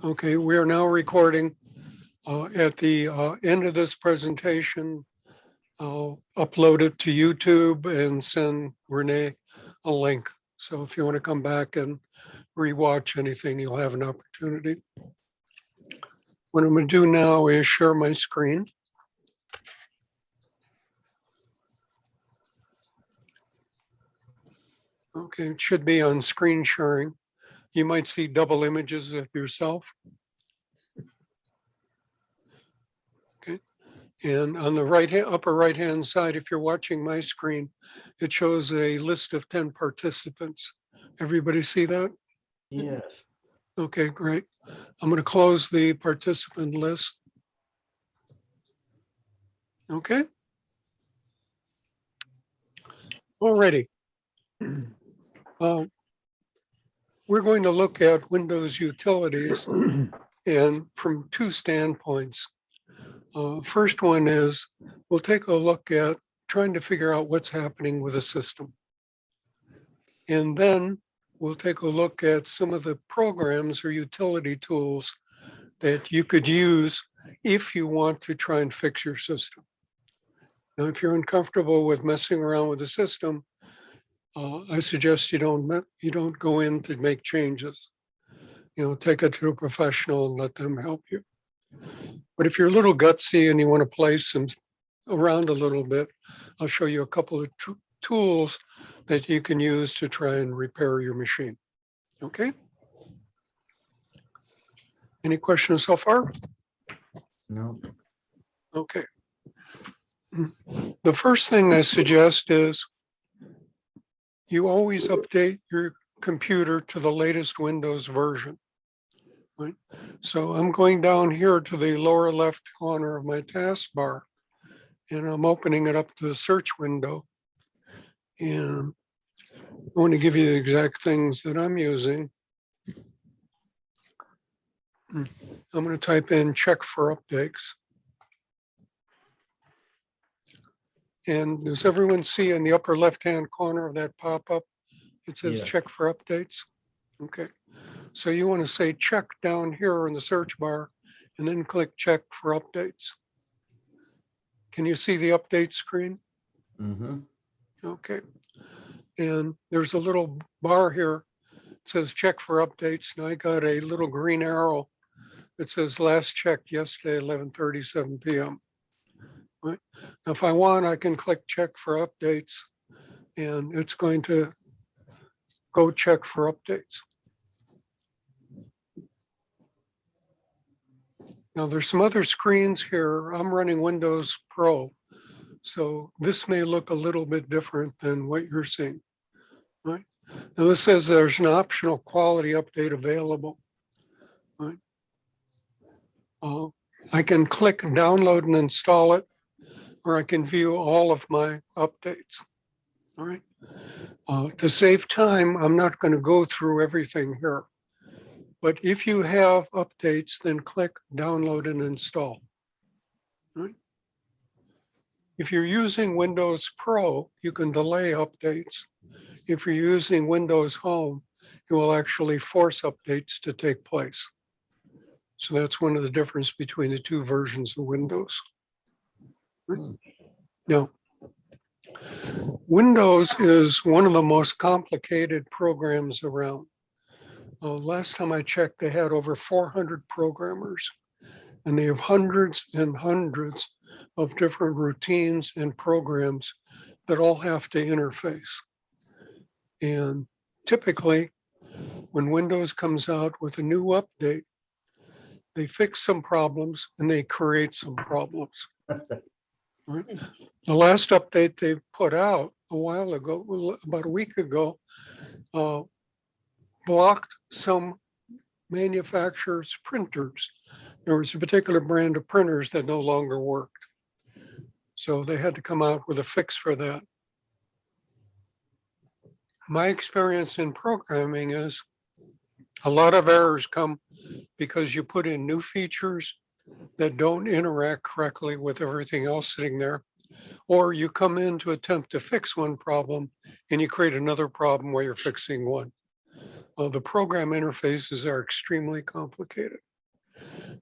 Okay, we are now recording. At the end of this presentation, I'll upload it to YouTube and send Renee a link. So if you want to come back and rewatch anything, you'll have an opportunity. What I'm going to do now is share my screen. Okay, it should be on screen sharing. You might see double images of yourself. Okay, and on the upper right hand side, if you're watching my screen, it shows a list of 10 participants. Everybody see that? Yes. Okay, great. I'm going to close the participant list. Okay. Alrighty. We're going to look at Windows utilities and from two standpoints. First one is we'll take a look at trying to figure out what's happening with the system. And then we'll take a look at some of the programs or utility tools that you could use if you want to try and fix your system. Now, if you're uncomfortable with messing around with the system, I suggest you don't go in to make changes. Take it to a professional and let them help you. But if you're a little gutsy and you want to play some around a little bit, I'll show you a couple of tools that you can use to try and repair your machine. Okay? Any questions so far? No. Okay. The first thing I suggest is you always update your computer to the latest Windows version. Right? So I'm going down here to the lower left corner of my taskbar, and I'm opening it up to the search window. And I want to give you the exact things that I'm using. I'm going to type in check for updates. And does everyone see in the upper left-hand corner of that pop-up, it says Yes. check for updates? Okay. So you want to say check down here in the search bar and then click check for updates. Can you see the update screen? Mm-hmm. Okay. And there's a little bar here. It says check for updates. And I got a little green arrow that says last checked yesterday, 11:37 p.m. Right? Now, if I want, I can click check for updates and it's going to go check for updates. Now there's some other screens here. I'm running Windows Pro. So this may look a little bit different than what you're seeing, right? Now this says there's an optional quality update available, right? I can click download and install it, or I can view all of my updates, all right? To save time, I'm not going to go through everything here. But if you have updates, then click download and install. Right? If you're using Windows Pro, you can delay updates. If you're using Windows Home, it will actually force updates to take place. So that's one of the differences between the two versions of Windows. Right? Now, Windows is one of the most complicated programs around. Last time I checked, they had over 400 programmers, and they have hundreds and hundreds of different routines and programs that all have to interface. And typically, when Windows comes out with a new update, they fix some problems and they create some problems. Right? The last update they put out a while ago, about a week ago, blocked some manufacturers' printers. There was a particular brand of printers that no longer worked. So they had to come out with a fix for that. My experience in programming is a lot of errors come because you put in new features that don't interact correctly with everything else sitting there, or you come in to attempt to fix one problem and you create another problem while you're fixing one. The program interfaces are extremely complicated.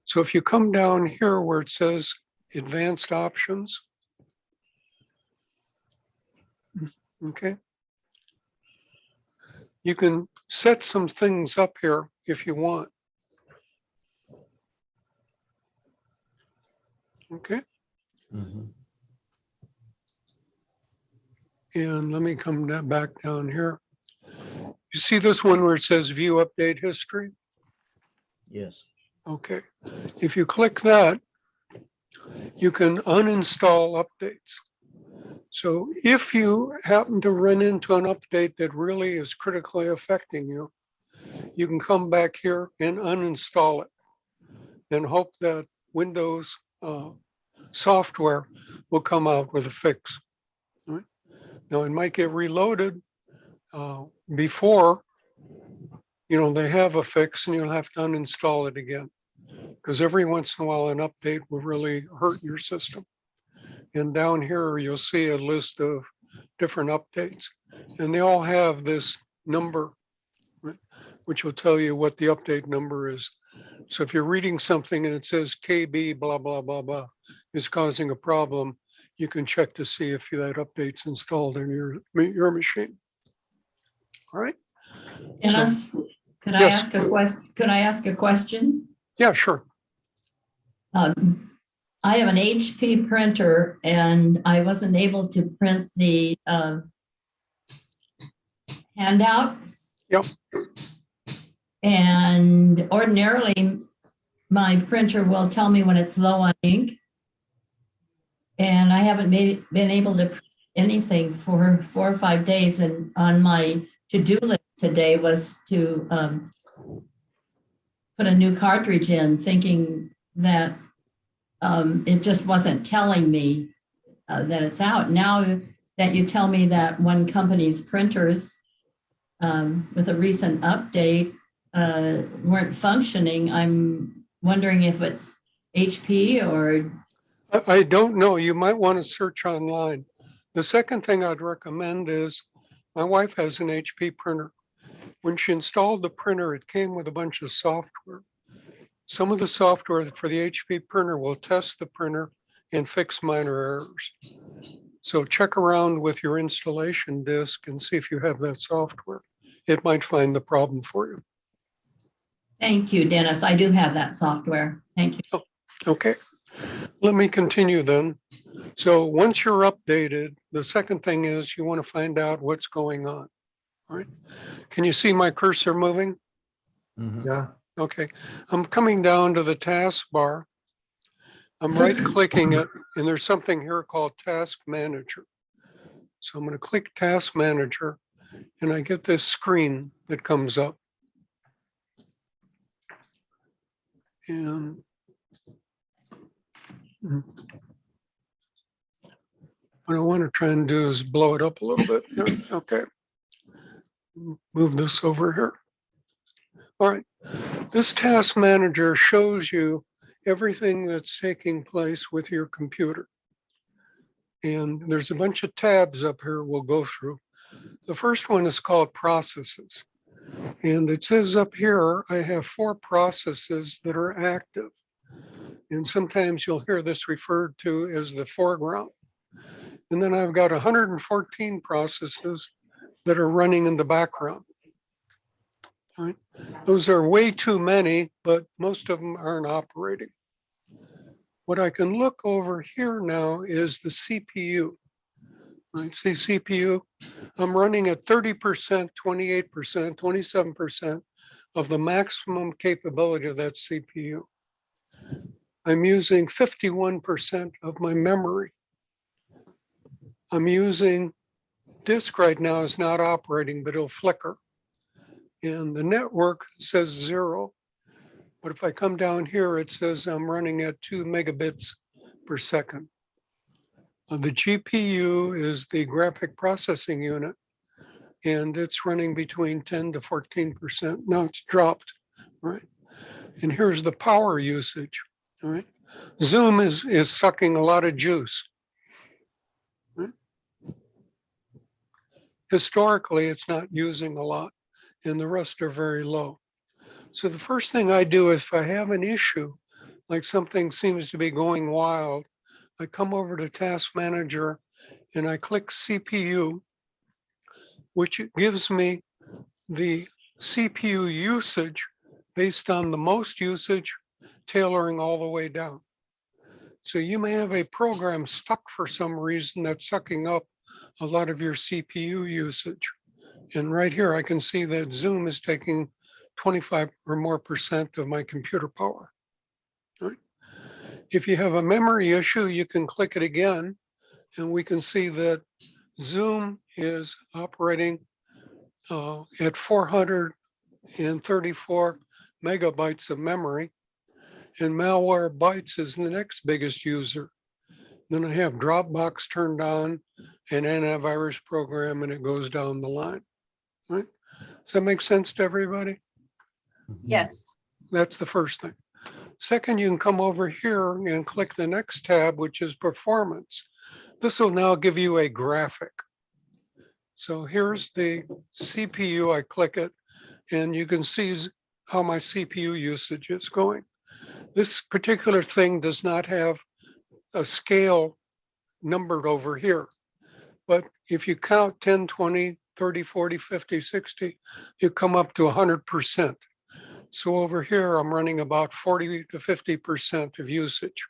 So if you come down here where it says advanced options, okay, you can set some things up here if you want. Okay, Mhm. and let me come back down here. You see this one where it says view update history? Yes. Okay, if you click that, you can uninstall updates. So if you happen to run into an update that really is critically affecting you, you can come back here and uninstall it and hope that Windows software will come out with a fix. Right? Now it might get reloaded before they have a fix, and you'll have to uninstall it again, because every once in a while an update will really hurt your system. And down here you'll see a list of different updates, and they all have this number, right, which will tell you what the update number is. So if you're reading something and it says KB blah blah blah blah is causing a problem, you can check to see if that update's installed in your machine. All right. Dennis, could I yes. ask a question? Could I ask a question? Yeah, sure. I have an HP printer and I wasn't able to print the handout. Yep. And ordinarily, my printer will tell me when it's low on ink. And I haven't been able to print anything for 4 or 5 days. And on my to-do list today was to put a new cartridge in, thinking that it just wasn't telling me that it's out. Now that you tell me that one company's printers with a recent update weren't functioning, I'm wondering if it's HP or... I don't know. You might want to search online. The second thing I'd recommend is my wife has an HP printer. When she installed the printer, it came with a bunch of software. Some of the software for the HP printer will test the printer and fix minor errors. So check around with your installation disk and see if you have that software. It might find the problem for you. Thank you, Dennis. I do have that software. Thank you. Oh, okay. Let me continue then. So once you're updated, the second thing is you want to find out what's going on. All right. Can you see my cursor moving? Mhm. Yeah. Okay. I'm coming down to the taskbar. I'm right clicking it, and there's something here called Task Manager. So I'm going to click Task Manager, and I get this screen that comes up. And what I want to try and do is blow it up a little bit. Okay. Move this over here. All right. This Task Manager shows you everything that's taking place with your computer. And there's a bunch of tabs up here we'll go through. The first one is called Processes. And it says up here, I have 4 processes that are active. And sometimes you'll hear this referred to as the foreground. And then I've got 114 processes that are running in the background. All right. Those are way too many, but most of them aren't operating. What I can look over here now is the CPU. Right, see CPU, I'm running at 30%, 28%, 27% of the maximum capability of that CPU. I'm using 51% of my memory. I'm using disk right now is not operating, but it'll flicker. And the network says 0. But if I come down here, it says I'm running at 2 megabits per second. The GPU is the graphic processing unit, and it's running between 10 to 14%. Now it's dropped, right? And here's the power usage, all right? Zoom is sucking a lot of juice. Right? Historically, it's not using a lot, and the rest are very low. So the first thing I do is if I have an issue, like something seems to be going wild, I come over to Task Manager and I click CPU, which gives me the CPU usage based on the most usage, tailoring all the way down. So you may have a program stuck for some reason that's sucking up a lot of your CPU usage. And right here, I can see that Zoom is taking 25 or more % of my computer power. Right? If you have a memory issue, you can click it again, and we can see that Zoom is operating at 434 megabytes of memory, and Malwarebytes is the next biggest user. Then I have Dropbox turned on, an antivirus program, and it goes down the line. Right? Does that make sense to everybody? Yes. That's the first thing. Second, you can come over here and click the next tab, which is performance. This will now give you a graphic. So here's the CPU. I click it, and you can see how my CPU usage is going. This particular thing does not have a scale numbered over here. But if you count 10, 20, 30, 40, 50, 60, you come up to 100%. So over here, I'm running about 40 to 50% of usage.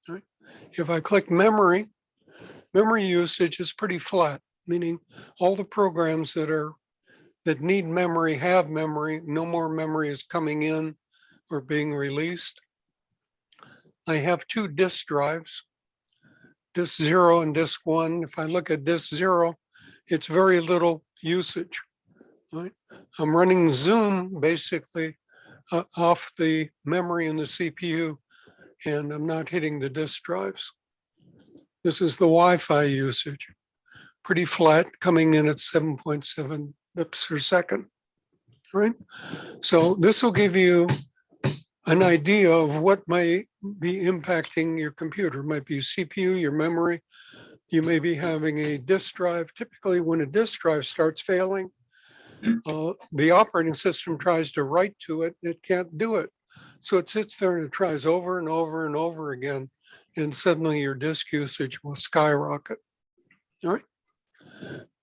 Right? If I click memory, memory usage is pretty flat, meaning all the programs that need memory have memory. No more memory is coming in or being released. I have 2 disk drives, disk 0 and disk 1. If I look at disk 0, it's very little usage. Right? I'm running Zoom basically off the memory in the CPU, and I'm not hitting the disk drives. This is the Wi-Fi usage. Pretty flat, coming in at 7.7 bips per second. Right? So this will give you an idea of what might be impacting your computer. It might be CPU, your memory. You may be having a disk drive. Typically, when a disk drive starts failing, the operating system tries to write to it. It can't do it. So it sits there and it tries over and over and over again. And suddenly your disk usage will skyrocket. All right.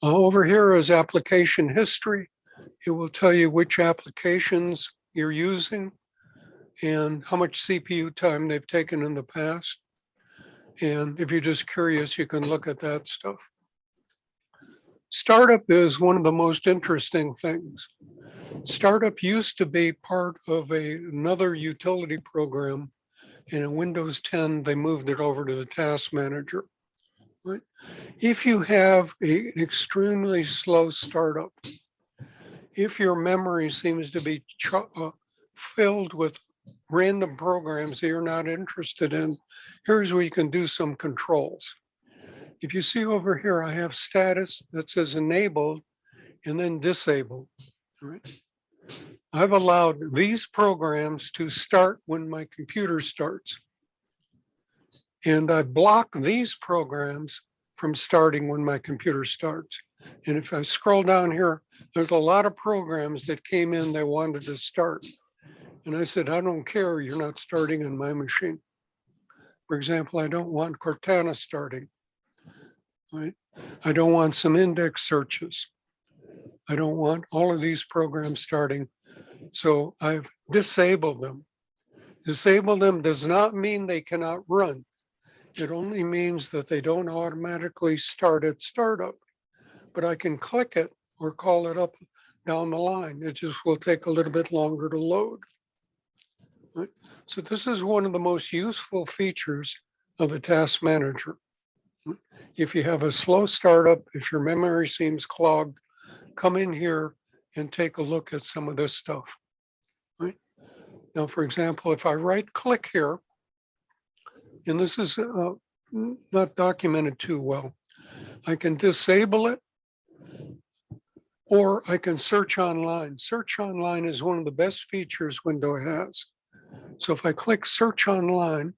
Over here is application history. It will tell you which applications you're using and how much CPU time they've taken in the past. And if you're just curious, you can look at that stuff. Startup is one of the most interesting things. Startup used to be part of another utility program, and in Windows 10, they moved it over to the Task Manager. Right? If you have an extremely slow startup, if your memory seems to be filled with random programs that you're not interested in, here's where you can do some controls. If you see over here, I have status that says enabled and then disabled. Right? I've allowed these programs to start when my computer starts. And I block these programs from starting when my computer starts. And if I scroll down here, there's a lot of programs that came in, they wanted to start. And I said, I don't care, you're not starting on my machine. For example, I don't want Cortana starting. Right? I don't want some index searches. I don't want all of these programs starting. So I've disabled them. Disable them does not mean they cannot run. It only means that they don't automatically start at startup. But I can click it or call it up down the line. It just will take a little bit longer to load. Right? So this is one of the most useful features of the Task Manager. If you have a slow startup, if your memory seems clogged, come in here and take a look at some of this stuff. Right? Now, for example, if I right click here, and this is not documented too well, I can disable it, or I can search online. Search online is one of the best features Windows has. So if I click search online,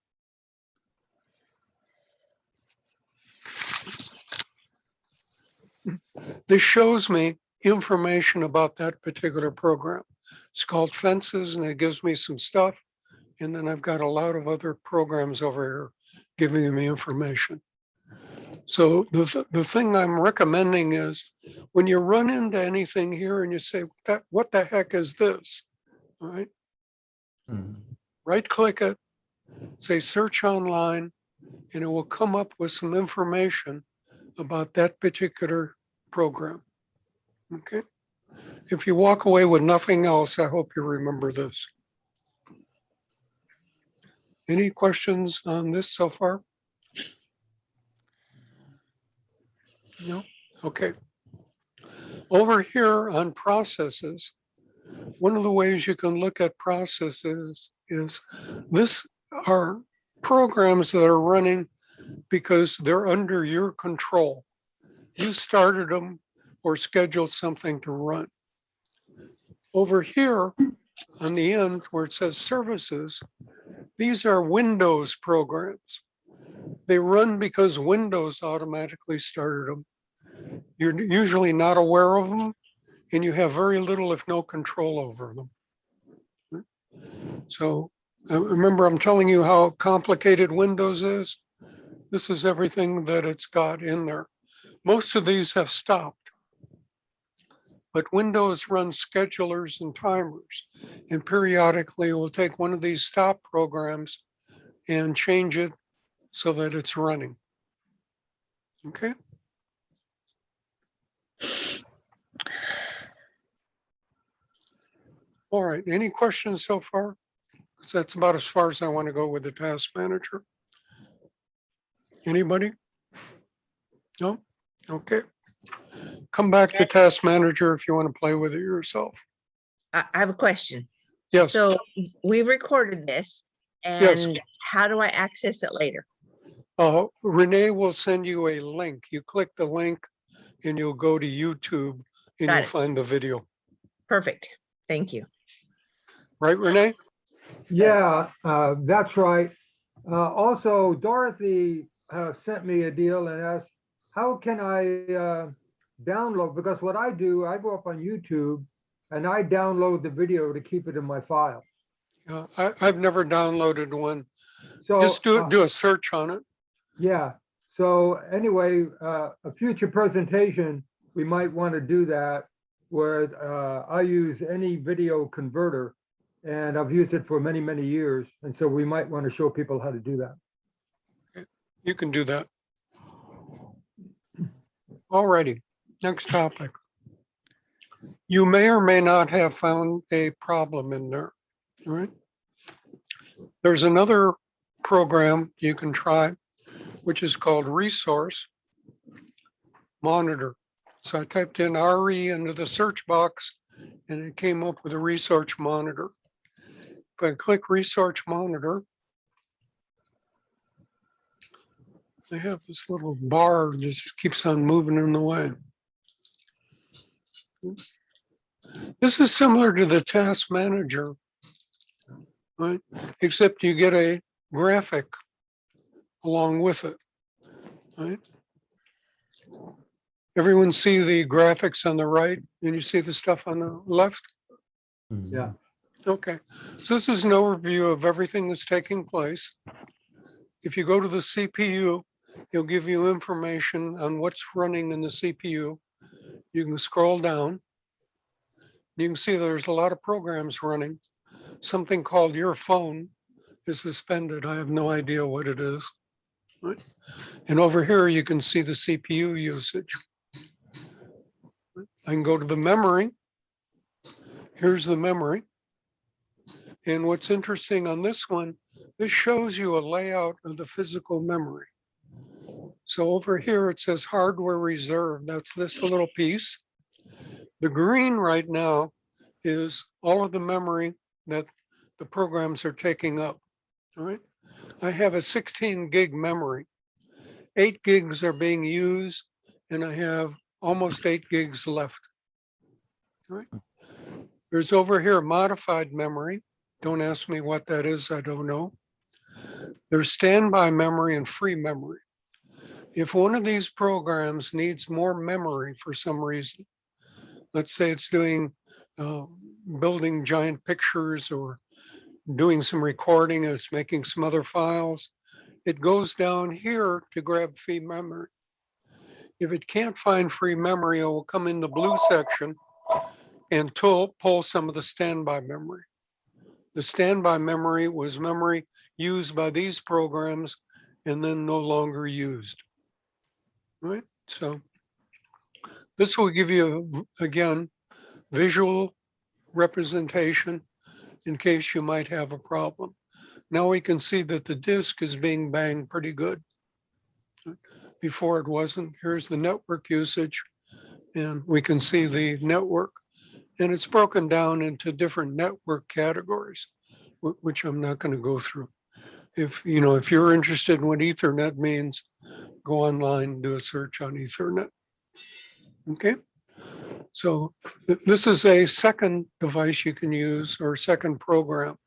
this shows me information about that particular program. It's called Fences, and it gives me some stuff. And then I've got a lot of other programs over here giving me information. So the thing I'm recommending is when you run into anything here and you say, what the heck is this? All right, Mhm. right click it, say search online, and it will come up with some information about that particular program. Okay. If you walk away with nothing else, I hope you remember this. Any questions on this so far? No? Okay. Over here on processes, one of the ways you can look at processes is this are programs that are running because they're under your control. You started them or scheduled something to run. Over here on the end where it says services, these are Windows programs. They run because Windows automatically started them. You're usually not aware of them, and you have very little, if no control over them. So remember, I'm telling you how complicated Windows is. This is everything that it's got in there. Most of these have stopped, but Windows runs schedulers and timers, and periodically it will take one of these stop programs and change it so that it's running. Okay. All right, any questions so far? 'Cause that's about as far as I want to go with the task manager. Anybody? No? Okay. Come back to Yes. task manager if you want to play with it yourself. I have a question. Yes, So we recorded this Yes. and how do I access it later? Renee will send you a link. You click the link and you'll go to YouTube and Got you'll it. find the video. Perfect. Thank you. Right, Renee? Yeah, that's right. Also, Dorothy sent me a deal and asked, how can I download? Because what I do, I go up on YouTube and I download the video to keep it in my file. I've never downloaded one. So Just do a search on it. yeah. So anyway, a future presentation, we might want to do that where I use any video converter and I've used it for many, many years. And so we might want to show people how to do that. You can do that. Alrighty, next topic. You may or may not have found a problem in there, all right? There's another program you can try, which is called Resource Monitor. So I typed in RE into the search box and it came up with a Resource Monitor. If I click Resource Monitor, I have this little bar that just keeps on moving in the way. This is similar to the task manager, right? Except you get a graphic along with it, right? Everyone see the graphics on the right and you see the stuff on the left? Mhm. Yeah. Okay, so this is an overview of everything that's taking place. If you go to the CPU, it'll give you information on what's running in the CPU. You can scroll down. You can see there's a lot of programs running. Something called Your Phone is suspended. I have no idea what it is. Right? And over here, you can see the CPU usage. I can go to the memory. Here's the memory. And what's interesting on this one, this shows you a layout of the physical memory. So over here, it says hardware reserve. That's this little piece. The green right now is all of the memory that the programs are taking up. All right. I have a 16 gig memory. 8 gigs are being used, and I have almost 8 gigs left. All right. There's over here modified memory. Don't ask me what that is, I don't know. There's standby memory and free memory. If one of these programs needs more memory for some reason, let's say it's doing building giant pictures or doing some recording, it's making some other files, it goes down here to grab free memory. If it can't find free memory, it will come in the blue section and pull some of the standby memory. The standby memory was memory used by these programs and then no longer used. Right? So this will give you, again, visual representation in case you might have a problem. Now we can see that the disk is being banged pretty good. Before it wasn't. Here's the network usage, and we can see the network, and it's broken down into different network categories, which I'm not going to go through. If you're interested in what Ethernet means, go online and do a search on Ethernet. Okay, so this is a second device you can use, or second program,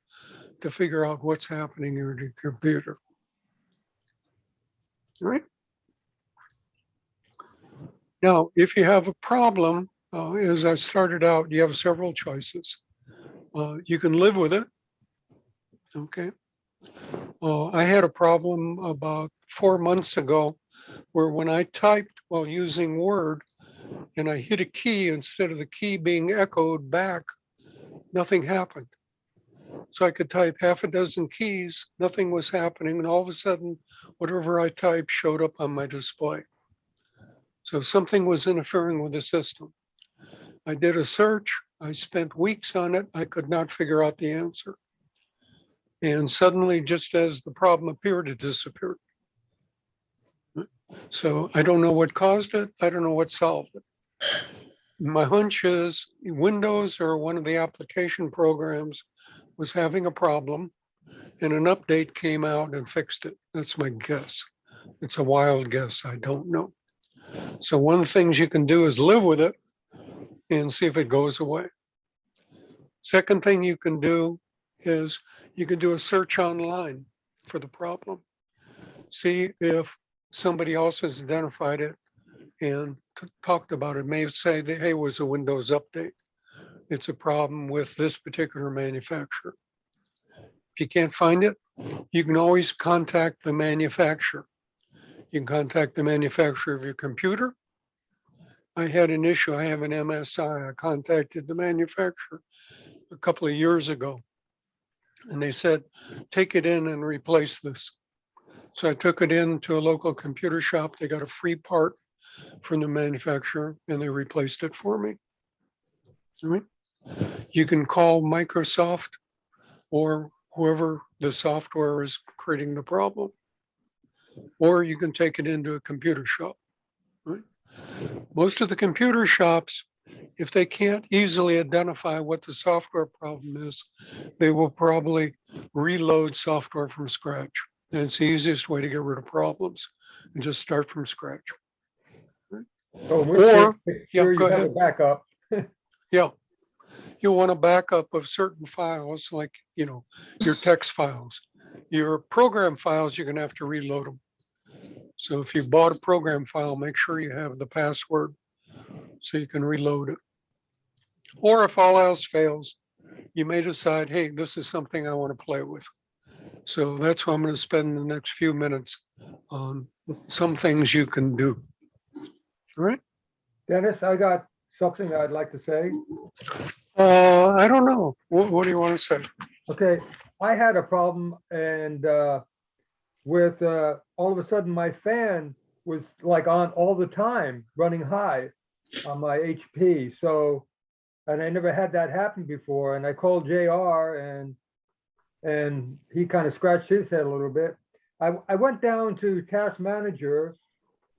to figure out what's happening in your computer. All right. Now, if you have a problem, as I started out, you have several choices. You can live with it. Okay. I had a problem about 4 months ago where when I typed while using Word and I hit a key, instead of the key being echoed back, nothing happened. So I could type half a dozen keys, nothing was happening, and all of a sudden, whatever I typed showed up on my display. So something was interfering with the system. I did a search. I spent weeks on it. I could not figure out the answer. And suddenly, just as the problem appeared, it disappeared. So I don't know what caused it. I don't know what solved it. My hunch is Windows or one of the application programs was having a problem and an update came out and fixed it. That's my guess. It's a wild guess. I don't know. So one of the things you can do is live with it and see if it goes away. Second thing you can do is you can do a search online for the problem. See if somebody else has identified it and talked about it. May say that, hey, it was a Windows update. It's a problem with this particular manufacturer. If you can't find it, you can always contact the manufacturer. You can contact the manufacturer of your computer. I had an issue. I have an MSI. I contacted the manufacturer a couple of years ago, and they said, take it in and replace this. So I took it into a local computer shop. They got a free part from the manufacturer, and they replaced it for me. All right. You can call Microsoft or whoever the software is creating the problem, or you can take it into a computer shop. Right? Most of the computer shops, if they can't easily identify what the software problem is, they will probably reload software from scratch. And it's the easiest way to get rid of problems and just start from scratch. Right? So in which Or, case, make yeah, sure go you have a ahead. backup. Yeah. You want a backup of certain files, like, your text files. Your program files, you're going to have to reload them. So if you bought a program file, make sure you have the password so you can reload it. Or if all else fails, you may decide, hey, this is something I want to play with. So that's what I'm going to spend the next few minutes on, some things you can do. All right. Dennis, I got something I'd like to say. I don't know. What do you want to say? Okay, I had a problem and with all of a sudden my fan was like on all the time, running high on my HP. So, and I never had that happen before. And I called JR and he kind of scratched his head a little bit. I went down to Task Manager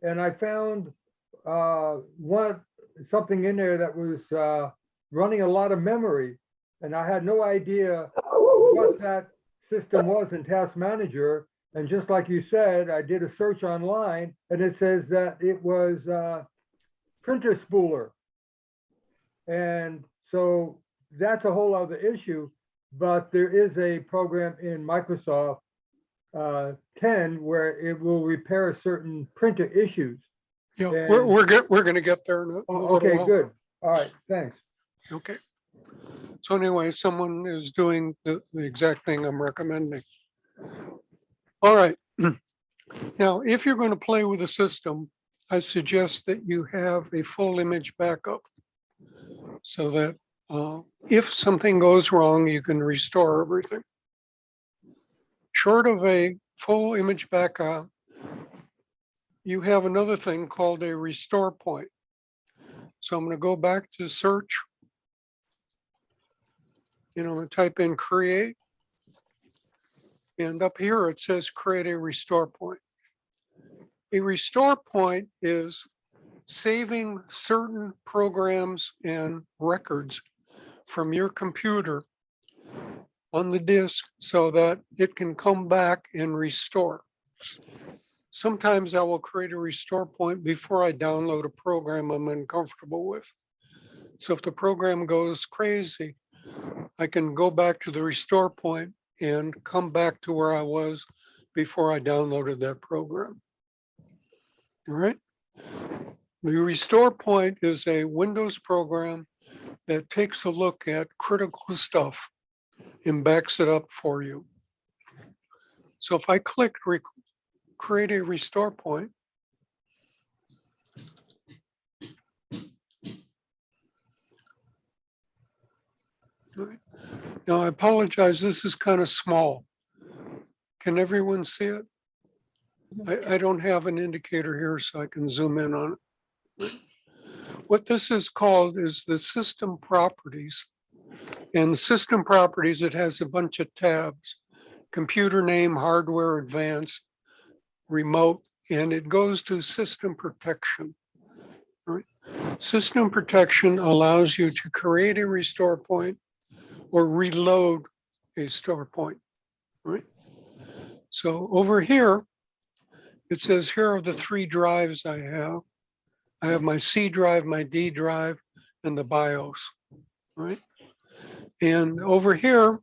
and I found something in there that was running a lot of memory. And I had no idea what that system was in Task Manager. And just like you said, I did a search online and it says that it was printer spooler. And so that's a whole other issue, but there is a program in Microsoft 10 where it will repair certain printer issues. Yeah, And- we're going to get there in a little Okay, while. good. All right, thanks. Okay. So So anyway, someone is doing the exact thing I'm recommending. All right. Now, if you're going to play with the system, I suggest that you have a full image backup so that if something goes wrong, you can restore everything. Short of a full image backup, you have another thing called a restore point. So I'm going to go back to search. I'm going to type in create. And up here it says create a restore point. A restore point is saving certain programs and records from your computer on the disk so that it can come back and restore. Sometimes I will create a restore point before I download a program I'm uncomfortable with. So if the program goes crazy, I can go back to the restore point and come back to where I was before I downloaded that program. All right. The restore point is a Windows program that takes a look at critical stuff and backs it up for you. So if I click create a restore point, now I apologize, this is kind of small. Can everyone see it? I don't have an indicator here so I can zoom in on it. What this is called is the system properties. And the system properties, it has a bunch of tabs: computer name, hardware, advanced, remote, and it goes to system protection. Right? System protection allows you to create a restore point or reload a store point. Right? So over here, it says here are the 3 drives I have. I have my C drive, my D drive, and the BIOS. Right? And over here,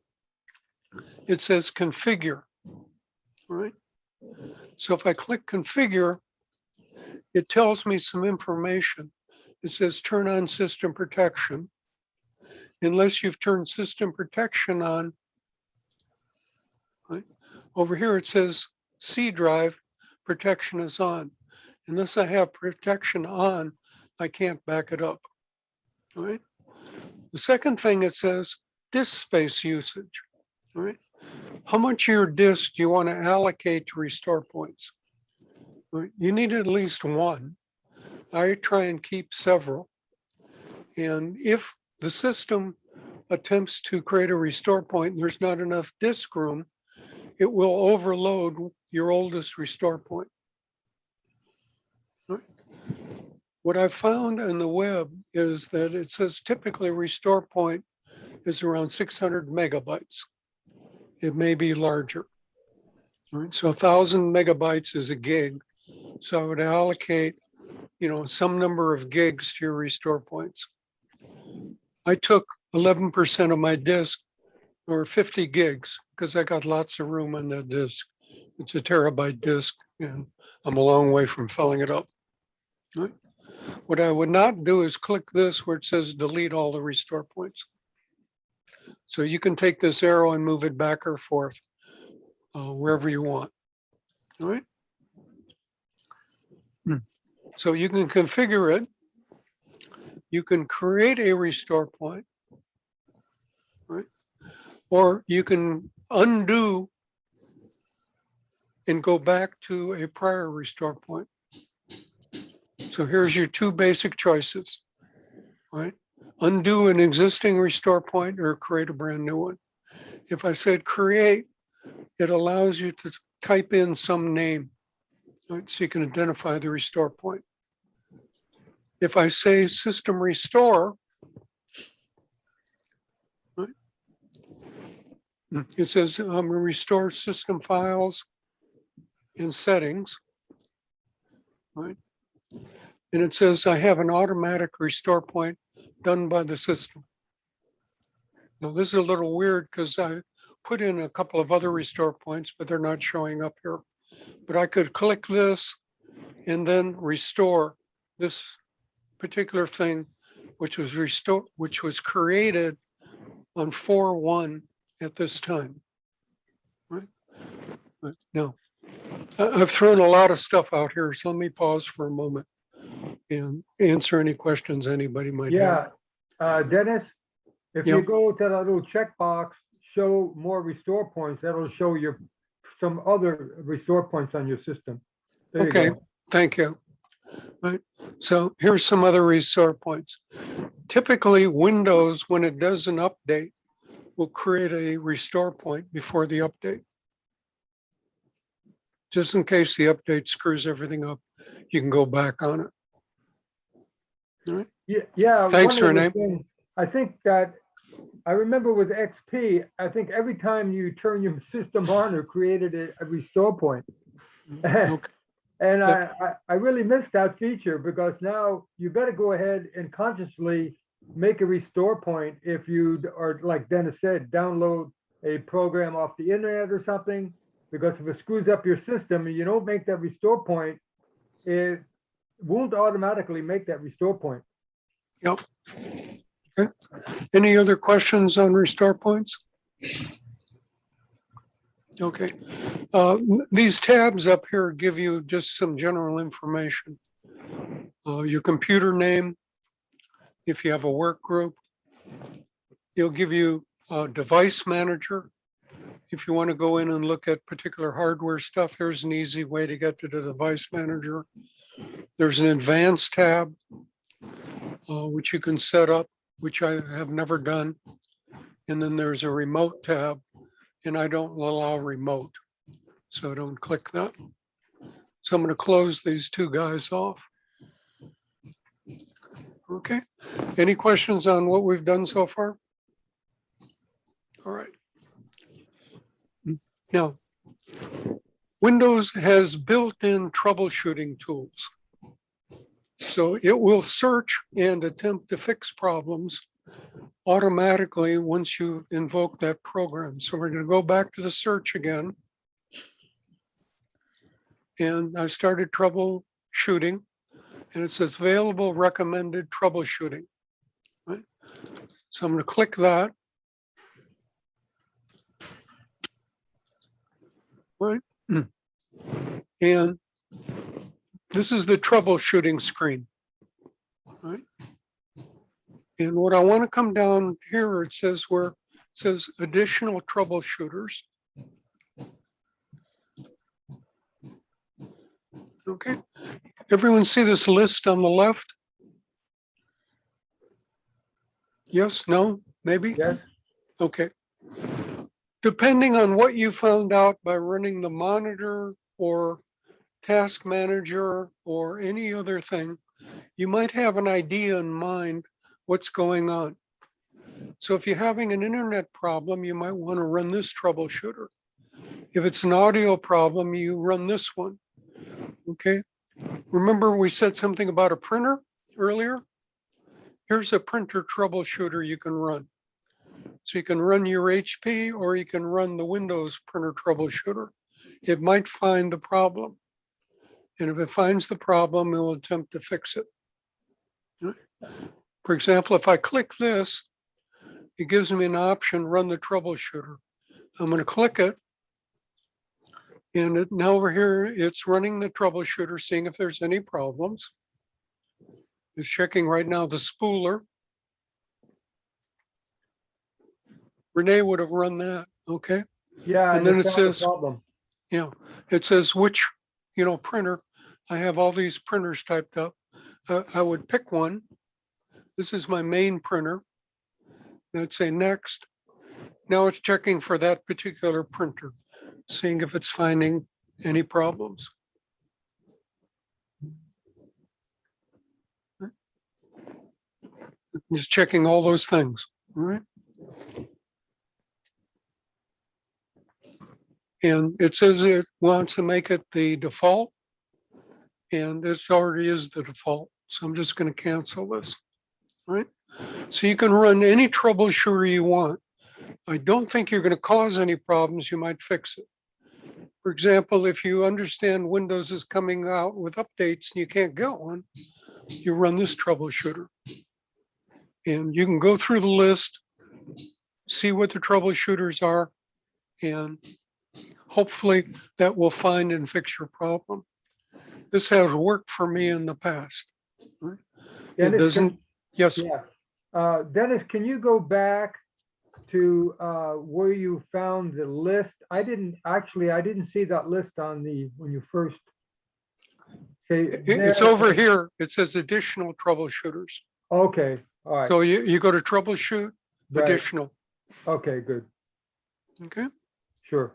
it says configure. Right? So if I click configure, it tells me some information. It says turn on system protection. Unless you've turned system protection on, right? Over here it says C drive protection is on. Unless I have protection on, I can't back it up. All right. The second thing it says disk space usage. All right. How much of your disk do you want to allocate to restore points? All right. You need at least one. I try and keep several. And if the system attempts to create a restore point and there's not enough disk room, it will overload your oldest restore point. Right. What I found in the web is that it says typically restore point is around 600 megabytes. It may be larger. All right. So 1,000 megabytes is a gig. So I would allocate, some number of gigs to your restore points. I took 11% of my disk, or 50 gigs, because I got lots of room on that disk. It's a terabyte disk, and I'm a long way from filling it up. Right? What I would not do is click this where it says delete all the restore points. So you can take this arrow and move it back or forth wherever you want. All right. So you can configure it. You can create a restore point, right? Or you can undo and go back to a prior restore point. So here's your 2 basic choices, right? Undo an existing restore point or create a brand new one. If I said create, it allows you to type in some name, right? So you can identify the restore point. If I say system restore, right? It says I'm going to restore system files and settings, right? And it says I have an automatic restore point done by the system. Now this is a little weird because I put in a couple of other restore points, but they're not showing up here. But I could click this and then restore this particular thing, which was created on 4.1 at this time. Right? But no, I've thrown a lot of stuff out here, so let me pause for a moment and answer any questions anybody might have. Yeah, Dennis, if you Yep. go to that little checkbox, show more restore points, that'll show you some other restore points on your system. There you Okay, go. thank you. Right, so here's some other restore points. Typically, Windows, when it does an update, will create a restore point before the update. Just in case the update screws everything up, you can go back on it. All right, Yeah. Thanks, one of the Renee. things- I think that, I remember with XP, I think every time you turn your system on, it created a restore point. Okay. And Yep. I really missed that feature because now you better go ahead and consciously make a restore point if you, or like Dennis said, download a program off the internet or something. Because if it screws up your system and you don't make that restore point, it won't automatically make that restore point. Yep. Okay. Any other questions on restore points? Okay. These tabs up here give you just some general information. Your computer name, if you have a work group. It'll give you a device manager. If you want to go in and look at particular hardware stuff, here's an easy way to get to the device manager. There's an advanced tab, which you can set up, which I have never done. And then there's a remote tab, and I don't allow remote, so don't click that. So I'm going to close these two guys off. Okay, any questions on what we've done so far? All right. Now, Windows has built-in troubleshooting tools. So it will search and attempt to fix problems automatically once you invoke that program. So we're going to go back to the search again. And I started troubleshooting, and it says available recommended troubleshooting. Right? So I'm going to click that. Right? And this is the troubleshooting screen. Right? And what I want to come down here, it says additional troubleshooters. Okay. Everyone see this list on the left? Yes, no, maybe? Yes, Okay. Depending on what you found out by running the monitor or task manager or any other thing, you might have an idea in mind what's going on. So if you're having an internet problem, you might want to run this troubleshooter. If it's an audio problem, you run this one. Okay. Remember we said something about a printer earlier? Here's a printer troubleshooter you can run. So you can run your HP or you can run the Windows printer troubleshooter. It might find the problem. And if it finds the problem, it will attempt to fix it. For example, if I click this, it gives me an option, run the troubleshooter. I'm going to click it. And now over here, it's running the troubleshooter, seeing if there's any problems. It's checking right now the spooler. Renee would have run that, okay? yeah. And then it's it not a says, problem. yeah, it says which, printer. I have all these printers typed up. I would pick one. This is my main printer. And I'd say next. Now it's checking for that particular printer, seeing if it's finding any problems. Just checking all those things, all right? And it says it wants to make it the default, and this already is the default. So I'm just going to cancel this, all right? So you can run any troubleshooter you want. I don't think you're going to cause any problems. You might fix it. For example, if you understand Windows is coming out with updates and you can't get one, you run this troubleshooter. And you can go through the list see what the troubleshooters are, and hopefully that will find and fix your problem. This has worked for me in the past. Right? It Dennis, doesn't, yes, yeah. Dennis, can you go back to where you found the list? I didn't see that list on when you first say. it's over here. It says additional troubleshooters. Okay, all right, So you go to troubleshoot, right. additional, Okay, good, okay? sure.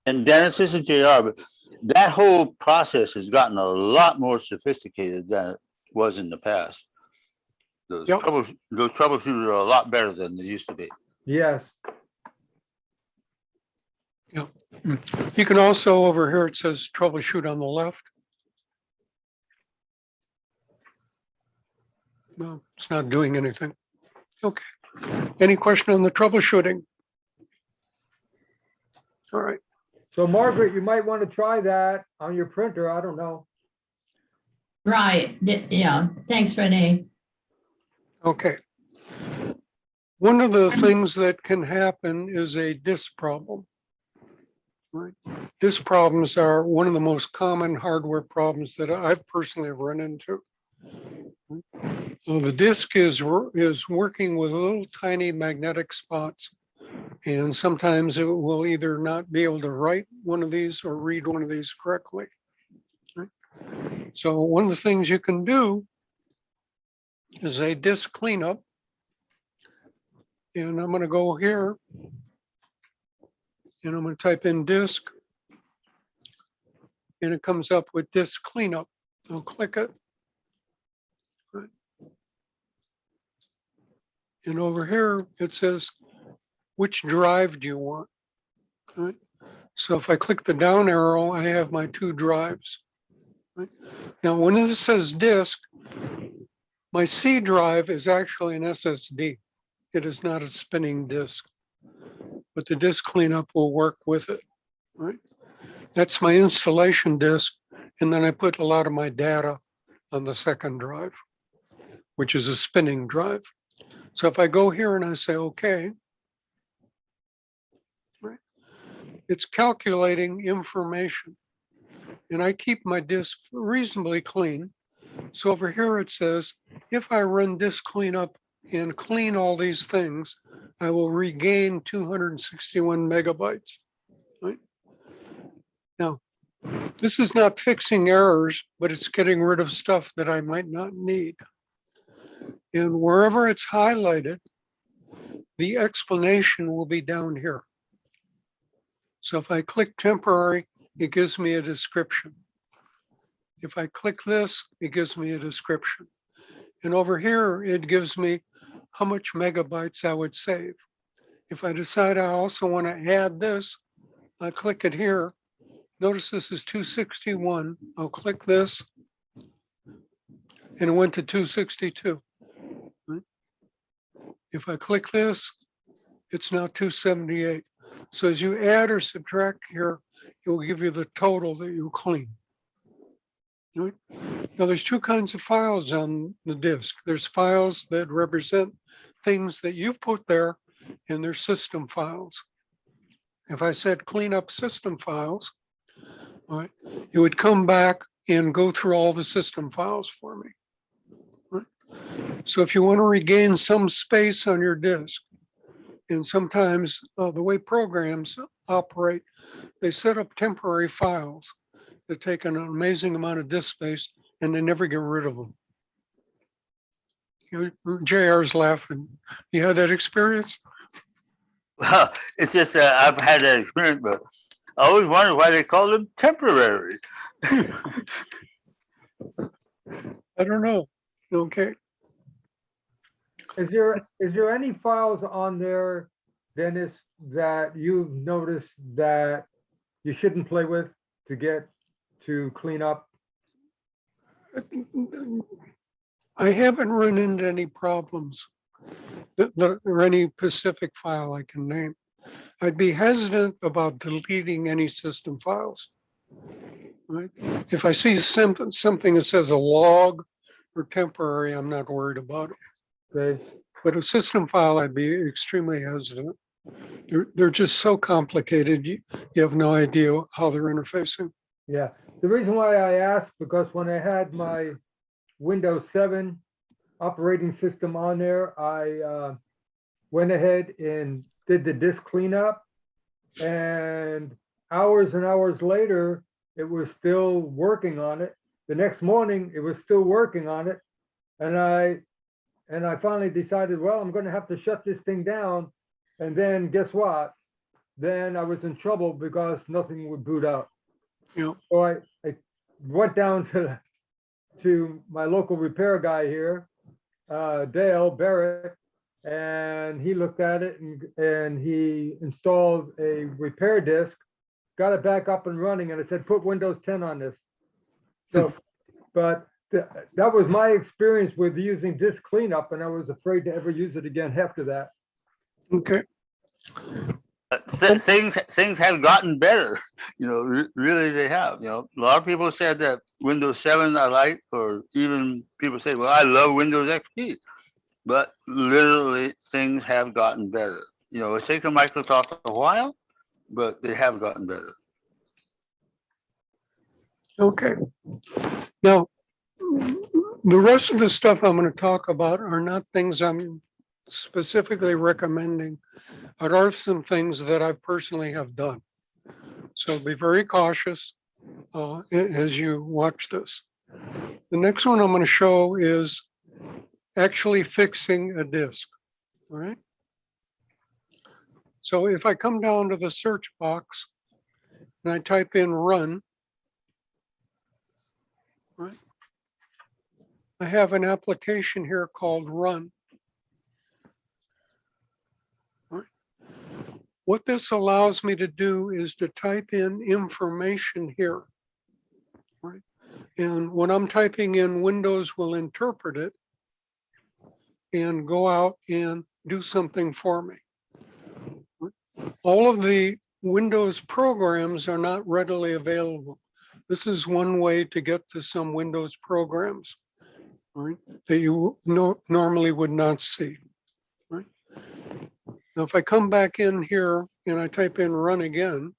And Dennis, this is JR, but that whole process has gotten a lot more sophisticated than it was in the past. Those Yep. those troubleshooters are a lot better than they used to be. Yes, You can also, over here, it says troubleshoot on the left. Well, it's not doing anything. Okay. Any question on the troubleshooting? All right. so Margaret, you might want to try that on your printer, I don't know. Right, yeah, thanks, Renee. Okay. One of the things that can happen is a disk problem. Right? Disk problems are one of the most common hardware problems that I've personally run into. The disk is working with little tiny magnetic spots, and sometimes it will either not be able to write one of these or read one of these correctly. Right? So one of the things you can do is a disk cleanup. And I'm going to go here and I'm going to type in disk, and it comes up with disk cleanup. I'll click it. Right. And over here, it says, which drive do you want? Right. So if I click the down arrow, I have my 2 drives. Right. Now, when this says disk, my C drive is actually an SSD. It is not a spinning disk, but the disk cleanup will work with it, right? That's my installation disk. And then I put a lot of my data on the second drive, which is a spinning drive. So if I go here and I say, okay, right, it's calculating information. And I keep my disk reasonably clean. So over here it says, if I run disk cleanup and clean all these things, I will regain 261 megabytes. Right? Now, this is not fixing errors, but it's getting rid of stuff that I might not need. And wherever it's highlighted, the explanation will be down here. So if I click temporary, it gives me a description. If I click this, it gives me a description. And over here, it gives me how much megabytes I would save. If I decide I also want to add this, I click it here. Notice this is 261. I'll click this, and it went to 262. Right? If I click this, it's now 278. So as you add or subtract here, it will give you the total that you clean. Right? Now there's 2 kinds of files on the disk. There's files that represent things that you've put there, and there's system files. If I said clean up system files, all right, it would come back and go through all the system files for me. Right? So if you want to regain some space on your disk, and sometimes the way programs operate, they set up temporary files that take an amazing amount of disk space, and they never get rid of them. JR's laughing. You had that experience? Well, it's just I've had that experience, but I always wondered why they call them temporary. I don't know. Okay. Is there any files on there, Dennis, that you've noticed that you shouldn't play with to clean up? I haven't run into any problems or any specific file I can name. I'd be hesitant about deleting any system files. Right? If I see something that says a log or temporary, I'm not worried about it. Okay, But a system file, I'd be extremely hesitant. They're just so complicated. You have no idea how they're interfacing. Yeah, the reason why I asked, because when I had my Windows 7 operating system on there, I went ahead and did the disk cleanup. And hours and hours later, it was still working on it. The next morning, it was still working on it. And I finally decided, well, I'm going to have to shut this thing down. And then guess what? Then I was in trouble because nothing would boot up. Yeah. So I went down to my local repair guy here, Dale Barrett, and he looked at it and he installed a repair disk, got it back up and running, and I said, put Windows 10 on this. So, but that was my experience with using disk cleanup, and I was afraid to ever use it again after that. Okay. Things have gotten better, really they have, a lot of people said that Windows 7 I like, or even people say, well, I love Windows XP, but literally things have gotten better. It's taken Microsoft a while, but they have gotten better. Okay. Now, the rest of the stuff I'm going to talk about are not things I'm specifically recommending, but are some things that I personally have done. So be very cautious as you watch this. The next one I'm going to show is actually fixing a disk. All right. So if I come down to the search box and I type in run, right, I have an application here called run. All right. What this allows me to do is to type in information here. Right. And when I'm typing in, Windows will interpret it and go out and do something for me. All of the Windows programs are not readily available. This is one way to get to some Windows programs, right, that you normally would not see. Right. Now, if I come back in here and I type in run again,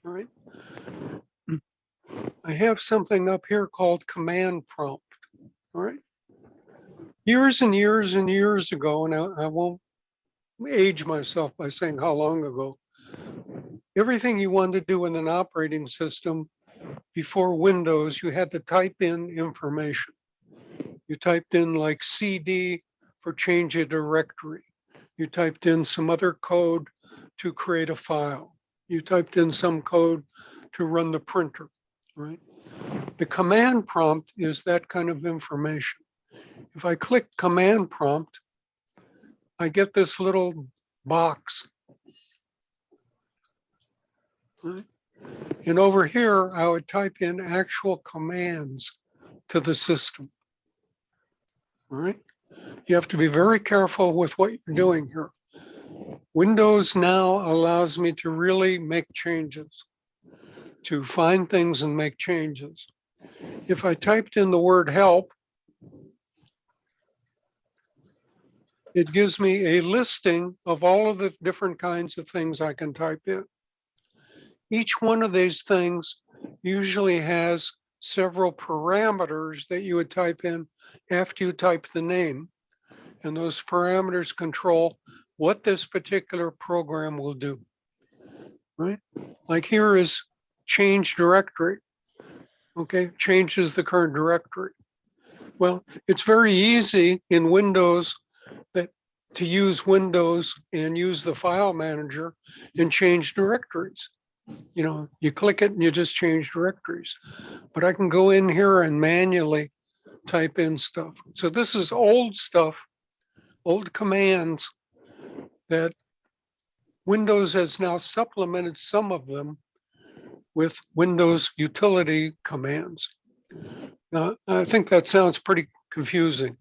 all right, I have something up here called command prompt. All right. Years and years and years ago, and I won't age myself by saying how long ago, everything you wanted to do in an operating system before Windows, you had to type in information. You typed in like CD for change a directory. You typed in some other code to create a file. You typed in some code to run the printer, right? The command prompt is that kind of information. If I click command prompt, I get this little box. Right? And over here, I would type in actual commands to the system. All right. You have to be very careful with what you're doing here. Windows now allows me to really make changes, to find things and make changes. If I typed in the word help, it gives me a listing of all of the different kinds of things I can type in. Each one of these things usually has several parameters that you would type in after you type the name. And those parameters control what this particular program will do, right? Like here is change directory. Okay, changes the current directory. Well, it's very easy in Windows to use Windows and use the file manager and change directories. You click it and you just change directories. But I can go in here and manually type in stuff. So this is old stuff, old commands that Windows has now supplemented some of them with Windows utility commands. Now, I think that sounds pretty confusing.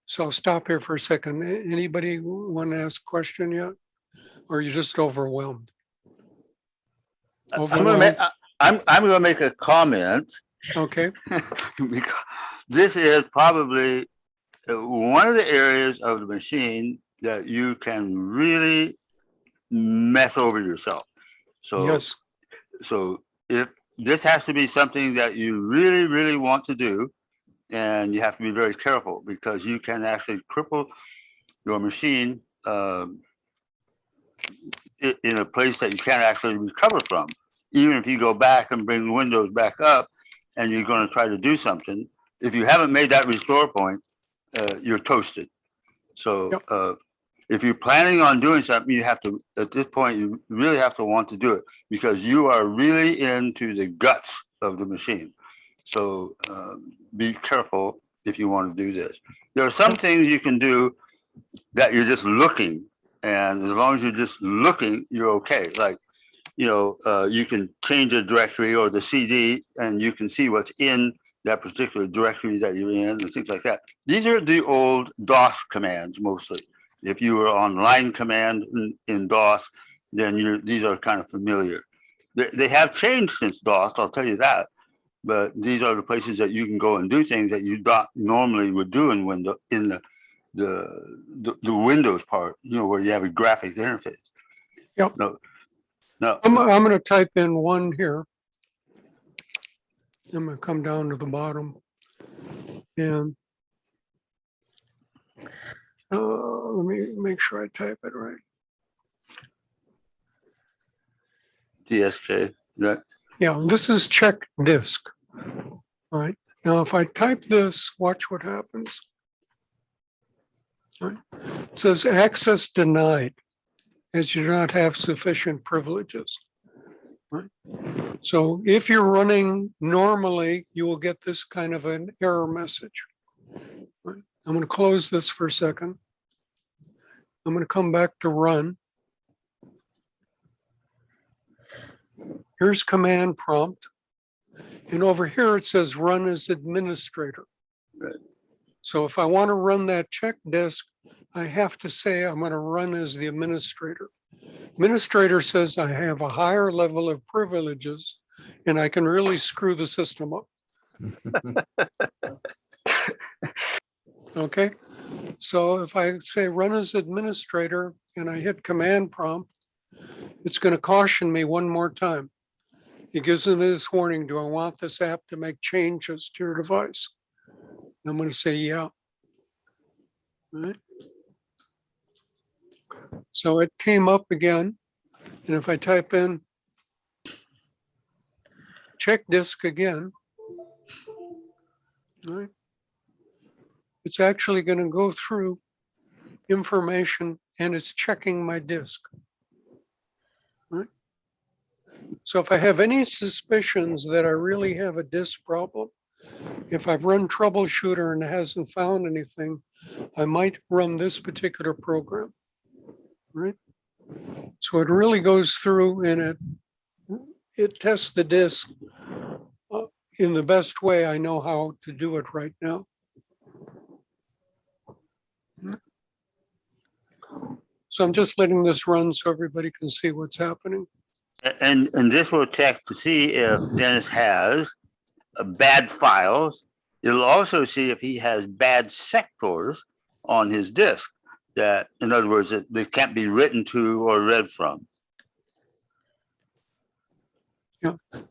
So I'll stop here for a second. Anybody want to ask a question yet? Or are you just overwhelmed? I'm gonna make a comment. Okay. Because this is probably one of the areas of the machine that you can really mess over yourself. So, Yes, so if this has to be something that you really, really want to do, and you have to be very careful because you can actually cripple your machine in a place that you can't actually recover from. Even if you go back and bring Windows back up and you're going to try to do something, if you haven't made that restore point, you're toasted. So Yep. if you're planning on doing something, you have to, at this point, you really have to want to do it because you are really into the guts of the machine. So be careful if you want to do this. There are some things you can do that you're just looking, and as long as you're just looking, you're okay. Like, you know, you can change the directory or the CD, and you can see what's in that particular directory that you're in and things like that. These are the old DOS commands mostly. If you were on line command in DOS, then these are kind of familiar. They have changed since DOS, I'll tell you that. But these are the places that you can go and do things that you not normally would do in Windows, in the Windows part, you know, where you have a graphic interface. Yep. No. I'm going to type in 1 here. I'm going to come down to the bottom and let me make sure I type it right. DSK. That, Yeah, this is check disk. All right. Now, if I type this, watch what happens. All right. It says access denied as you do not have sufficient privileges. Right. So if you're running normally, you will get this kind of an error message. Right. I'm going to close this for a second. I'm going to come back to run. Here's command prompt. And over here it says run as administrator. Right. So if I want to run that check disk, I have to say I'm going to run as the administrator. Administrator says I have a higher level of privileges and I can really screw the system up. Okay, so if I say run as administrator and I hit command prompt, it's going to caution me one more time. It gives me this warning, do I want this app to make changes to your device? I'm going to say yeah. All right. So it came up again. And if I type in check disk again, all right, it's actually going to go through information and it's checking my disk. Right? So if I have any suspicions that I really have a disk problem, if I've run troubleshooter and it hasn't found anything, I might run this particular program. Right? So it really goes through and it tests the disk in the best way I know how to do it right now. So I'm just letting this run so everybody can see what's happening. and this will check to see if Dennis has bad files. It'll also see if he has bad sectors on his disk that, in other words, that they can't be written to or read from.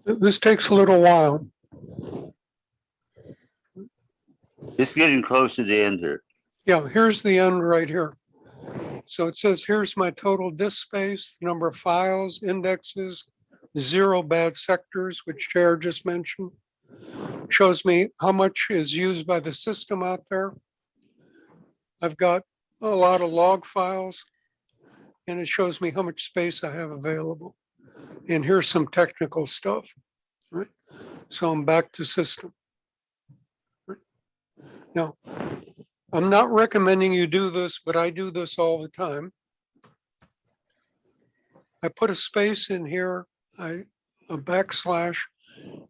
This takes a little while. It's getting close to the end here. Yeah, here's the end right here. So it says, here's my total disk space, number of files, indexes, 0 bad sectors, which Jared just mentioned. Shows me how much is used by the system out there. I've got a lot of log files, and it shows me how much space I have available. And here's some technical stuff, right? So I'm back to system. Right? Now, I'm not recommending you do this, but I do this all the time. I put a space in here, a backslash,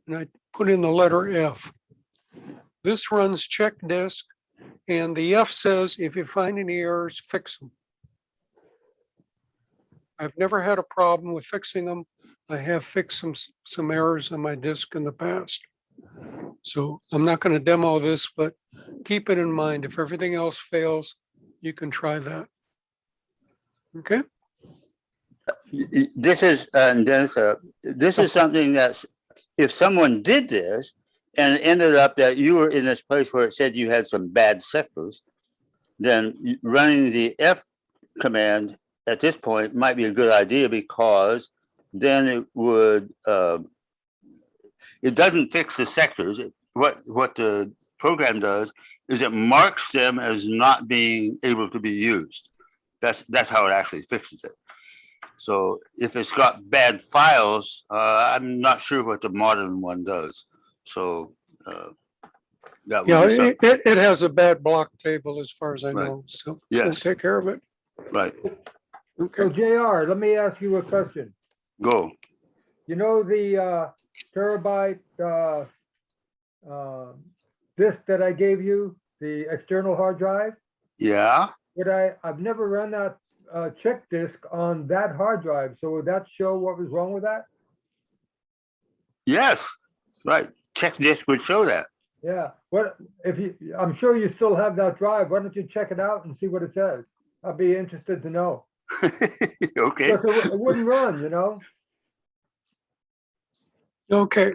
and I put in the letter F. This runs check disk, and the F says, if you find any errors, fix them. I've never had a problem with fixing them. I have fixed some errors on my disk in the past. So I'm not going to demo this, but keep it in mind. If everything else fails, you can try that. Okay. This is, Dennis, this is something that's, if someone did this and it ended up that you were in this place where it said you had some bad sectors, then running the F command at this point might be a good idea, because then it would, it doesn't fix the sectors. What the program does is it marks them as not being able to be used. That's how it actually fixes it. So if it's got bad files, I'm not sure what the modern one does. So that would Yeah, be something. it has a bad block table as far as I Right. know, so we'll Yes, take care of it. right. Okay. So JR, let me ask you a question. Go. You know the terabyte disk that I gave you, the external hard drive? Yeah. I've never run that check disk on that hard drive, so would that show what was wrong with that? Yes. Right. Check this would show that. Yeah, I'm sure you still have that drive. Why don't you check it out and see what it says? I'd be interested to know. Okay. Because it wouldn't run, you know? Okay.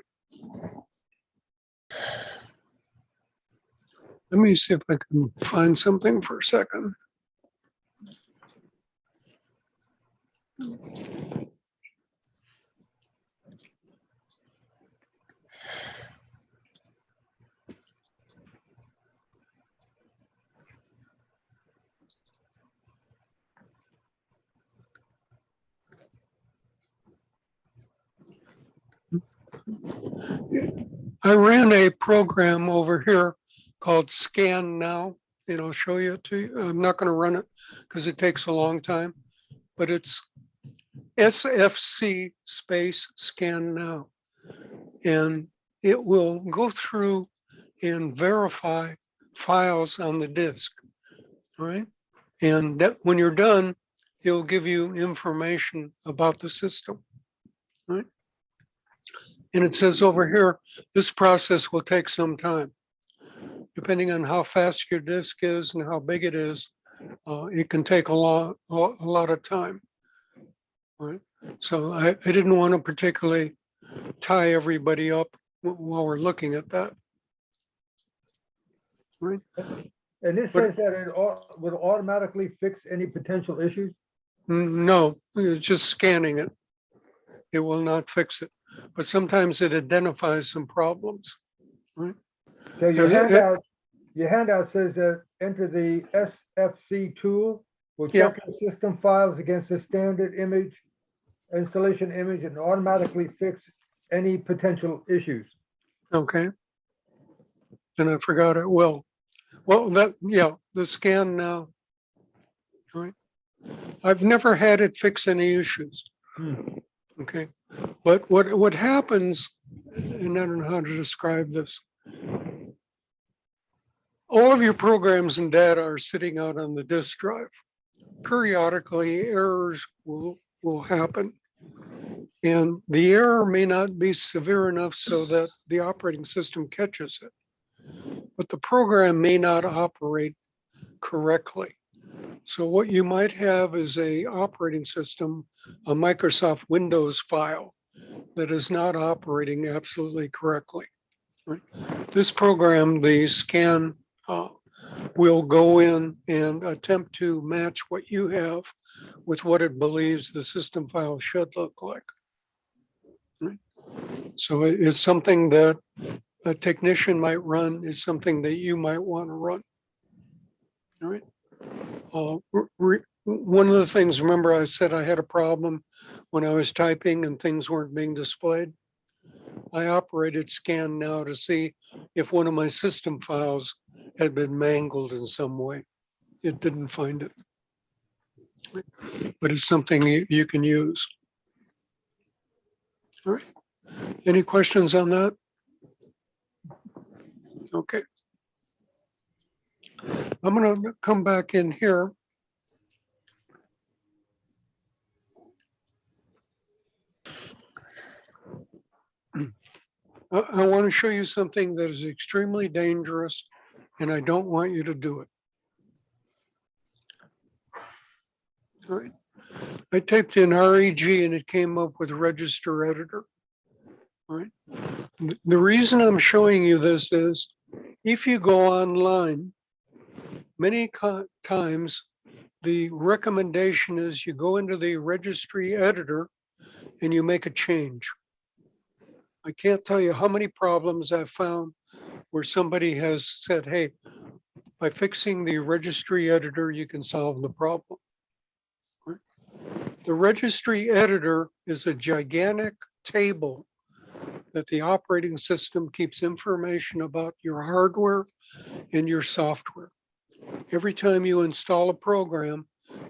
Let me see if I can find something for a second. I ran a program over here called Scan Now, and I'll show you it to you. I'm not going to run it because it takes a long time, but it's SFC space Scan Now. And it will go through and verify files on the disk, all right? And that when you're done, it'll give you information about the system, right? And it says over here, this process will take some time. Depending on how fast your disk is and how big it is, it can take a lot of time. Right? So I didn't want to particularly tie everybody up while we're looking at that. Right? And this But- says that it would automatically fix any potential issues? No, it's just scanning it. It will not fix it, but sometimes it identifies some problems. Right? So your Yeah, handout says that enter the SFC tool will Yeah. check your system files against the standard image, installation image, and automatically fix any potential issues. Okay. And I forgot it will. Well, the Scan Now. Right. I've never had it fix any issues. Okay. But what happens, and I don't know how to describe this. All of your programs and data are sitting out on the disk drive. Periodically, errors will happen. And the error may not be severe enough so that the operating system catches it. But the program may not operate correctly. So what you might have is a operating system, a Microsoft Windows file that is not operating absolutely correctly. Right? This program, the scan, will go in and attempt to match what you have with what it believes the system file should look like. Right? So it's something that a technician might run. It's something that you might want to run. All right. One of the things, remember I said I had a problem when I was typing and things weren't being displayed. I operated Scan Now to see if one of my system files had been mangled in some way. It didn't find it. But it's something you can use. All right. Any questions on that? Okay. I'm going to come back in here. I want to show you something that is extremely dangerous, and I don't want you to do it. All right. I typed in REG and it came up with register editor. All right. The reason I'm showing you this is if you go online, many times the recommendation is you go into the registry editor and you make a change. I can't tell you how many problems I've found where somebody has said, hey, by fixing the registry editor, you can solve the problem. Right? The registry editor is a gigantic table that the operating system keeps information about your hardware and your software. Every time you install a program,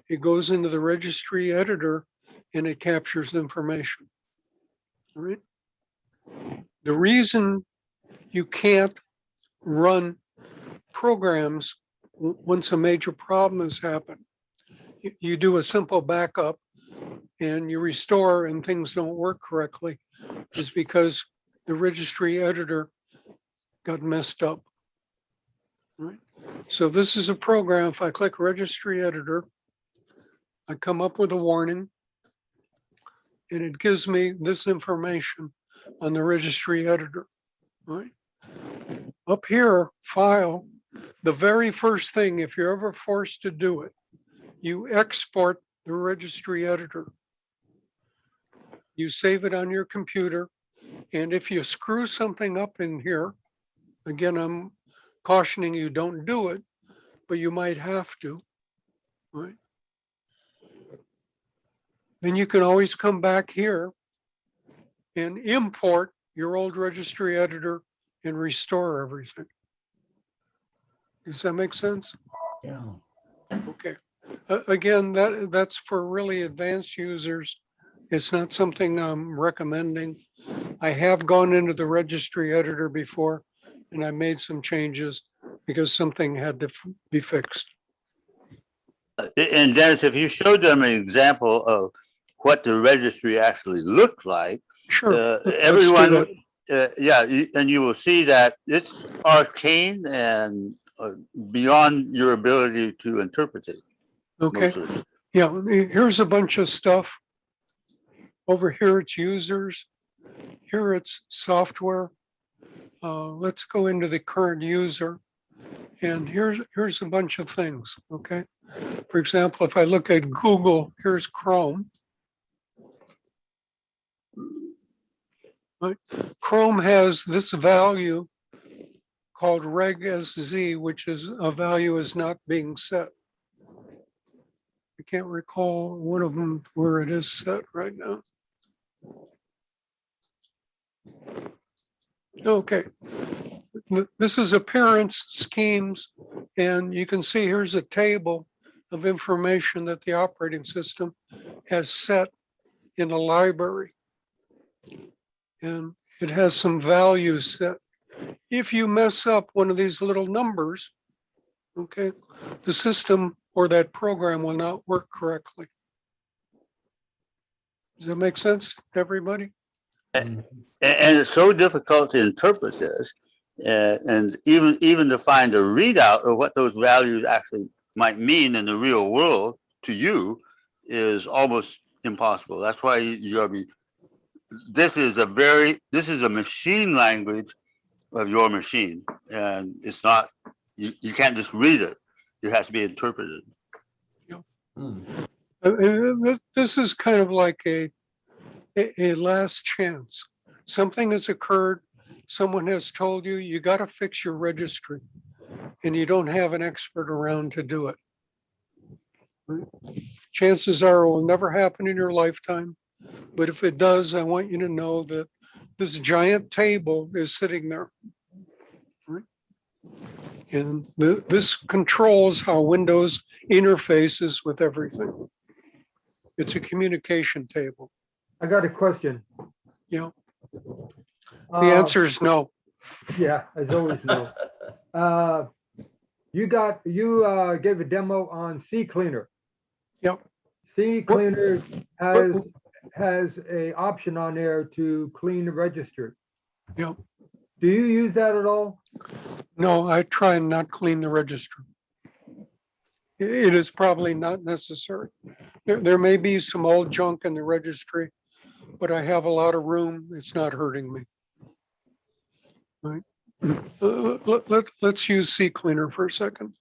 it goes into the registry editor and it captures information. All right. The reason you can't run programs once a major problem has happened, you do a simple backup and you restore and things don't work correctly, is because the registry editor got messed up. Right? So this is a program. If I click registry editor, I come up with a warning and it gives me this information on the registry editor. Right? Up here, file, the very first thing, if you're ever forced to do it, you export the registry editor. You save it on your computer. And if you screw something up in here, again, I'm cautioning you don't do it, but you might have to, right? Then you can always come back here and import your old registry editor and restore everything. Does that make sense? Yeah. Okay. Again, that's for really advanced users. It's not something I'm recommending. I have gone into the registry editor before and I made some changes because something had to be fixed. And Dennis, if you showed them an example of what the registry actually looks like, Sure. Let's do everyone, that. and you will see that it's arcane and beyond your ability to interpret it. Okay. Mostly. Yeah, here's a bunch of stuff. Over here, it's users. Here, it's software. Let's go into the current user. And here's a bunch of things, okay? For example, if I look at Google, here's Chrome. Right? Chrome has this value called reg.sz, which is a value is not being set. I can't recall one of them where it is set right now. Okay. This is appearance schemes, and you can see here's a table of information that the operating system has set in the library. And it has some values set. If you mess up one of these little numbers, okay, the system or that program will not work correctly. Does that make sense to everybody? Mhm. And it's so difficult to interpret this, and even to find a readout of what those values actually might mean in the real world to you is almost impossible. That's why you gotta be. This is a machine language of your machine, and it's not. You can't just read it. It has to be interpreted. Mm. This is kind of like a last chance. Something has occurred. Someone has told you, you got to fix your registry and you don't have an expert around to do it. Chances are it will never happen in your lifetime. But if it does, I want you to know that this giant table is sitting there. Right? And this controls how Windows interfaces with everything. It's a communication table. I got a question. Yeah. Uh, The answer is no. Yeah, as always, no. You gave a demo on CCleaner. Yep. CCleaner has a option on there to clean the registry. Yep. Do you use that at all? No, I try and not clean the register. It is probably not necessary. There may be some old junk in the registry, but I have a lot of room. It's not hurting me. Right. Let's use CCleaner for a second.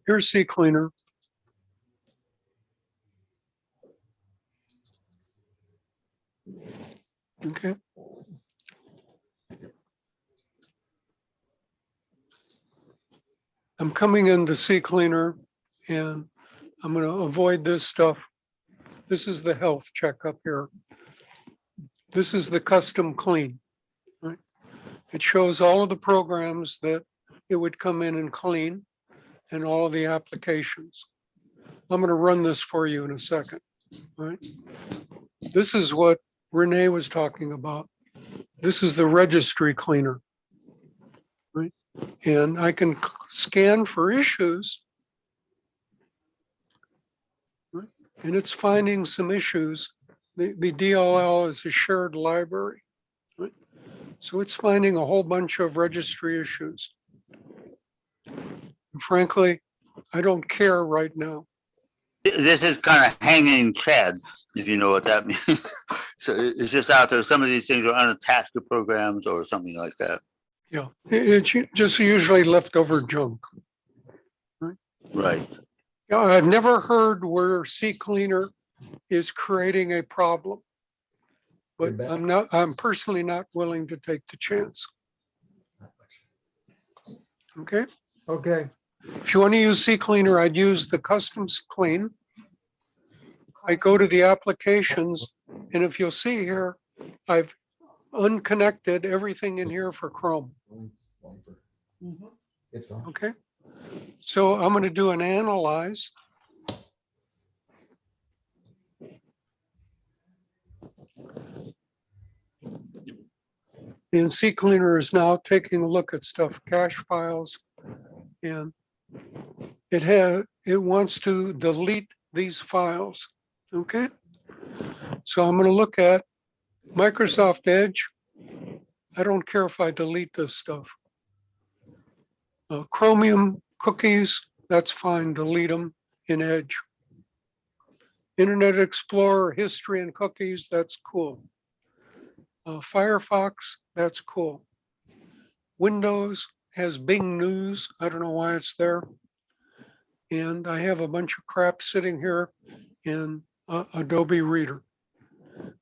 Here's CCleaner. Okay. I'm coming into CCleaner and I'm going to avoid this stuff. This is the health checkup here. This is the custom clean. Right? It shows all of the programs that it would come in and clean and all of the applications. I'm going to run this for you in a second. Right? This is what Renee was talking about. This is the registry cleaner. Right? And I can scan for issues. Right? And it's finding some issues. The DLL is a shared library. Right? So it's finding a whole bunch of registry issues. And frankly, I don't care right now. This is kind of hanging Chad, if you know what that means. So it's just out there. Some of these things are unattached to programs or something like that. Yeah, it's just usually leftover junk. Right. Yeah, I've never heard where CCleaner is creating a problem. But I'm personally not willing to take the chance. Okay, Okay, if you want to use CCleaner, I'd use the customs clean. I go to the applications, and if you'll see here, I've unconnected everything in here for Chrome. It's on. Okay, so I'm going to do an analyze. And CCleaner is now taking a look at stuff, cache files, and it wants to delete these files. Okay, so I'm going to look at Microsoft Edge. I don't care if I delete this stuff. Chromium cookies, that's fine, delete them in Edge. Internet Explorer, history and cookies, that's cool. Firefox, that's cool. Windows has Bing News. I don't know why it's there. And I have a bunch of crap sitting here in Adobe Reader.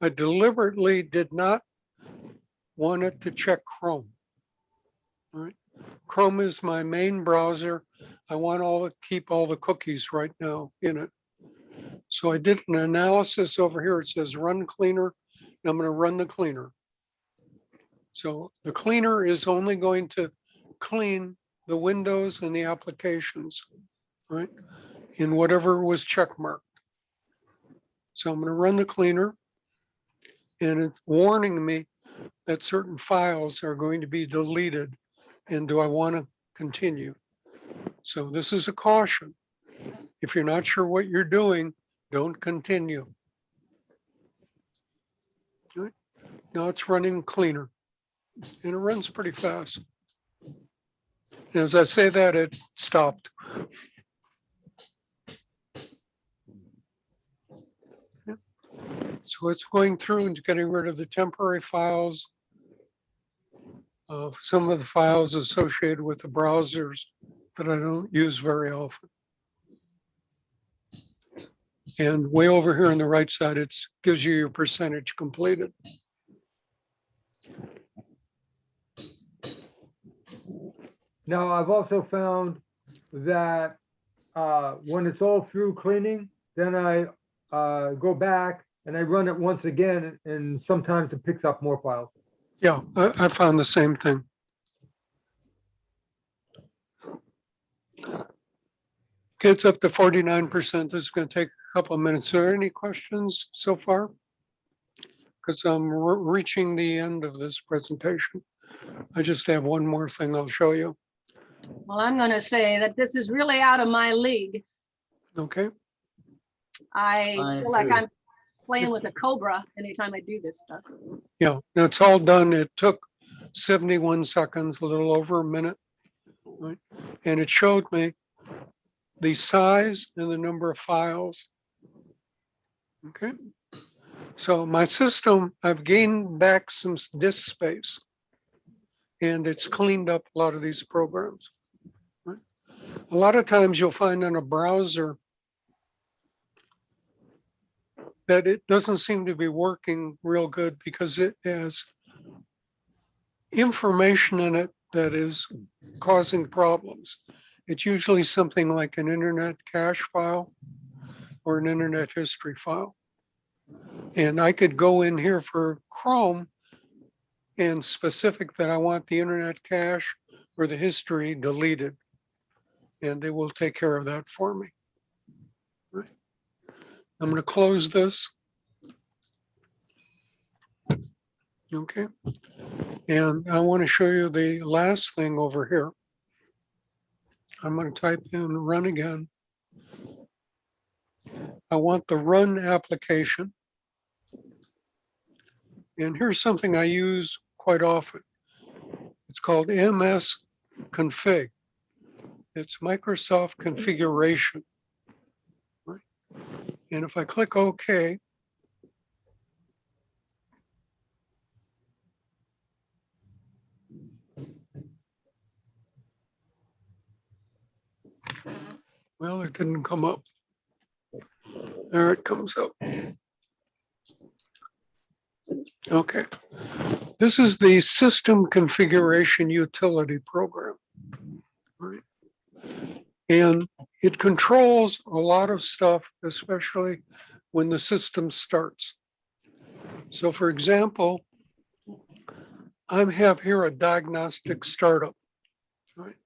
I deliberately did not want it to check Chrome. All right. Chrome is my main browser. I want to keep all the cookies right now in it. So I did an analysis over here. It says run cleaner. And I'm going to run the cleaner. So the cleaner is only going to clean the windows and the applications, right? In whatever was checkmarked. So I'm going to run the cleaner, and it's warning me that certain files are going to be deleted. And do I want to continue? So this is a caution. If you're not sure what you're doing, don't continue. Right? Now it's running cleaner, and it runs pretty fast. And as I say that, it stopped. Yep. So it's going through and getting rid of the temporary files, some of the files associated with the browsers that I don't use very often. And way over here on the right side, it gives you your percentage completed. now I've also found that when it's all through cleaning, then I go back and I run it once again, and sometimes it picks up more files. Yeah, I found the same thing. Okay, it's up to 49%. This is going to take a couple of minutes. Are there any questions so far? Because I'm reaching the end of this presentation. I just have one more thing I'll show you. Well, I'm going to say that this is really out of my league. Okay, I Mine feel like too. I'm playing with a cobra anytime I do this stuff. yeah, it's all done. It took 71 seconds, a little over a minute. right? And it showed me the size and the number of files. Okay. So my system, I've gained back some disk space, and it's cleaned up a lot of these programs. Right? A lot of times you'll find in a browser that it doesn't seem to be working real good because it has information in it that is causing problems. It's usually something like an internet cache file or an internet history file. And I could go in here for Chrome and specific that I want the internet cache or the history deleted. And they will take care of that for me. Right. I'm going to close this. Okay. And I want to show you the last thing over here. I'm going to type in run again. I want the run application. And here's something I use quite often. It's called MS config. It's Microsoft configuration. Right? And if I click OK, well, it didn't come up. There it comes up. Okay. This is the system configuration utility program. Right? And it controls a lot of stuff, especially when the system starts. So for example, I have here a diagnostic startup. Right?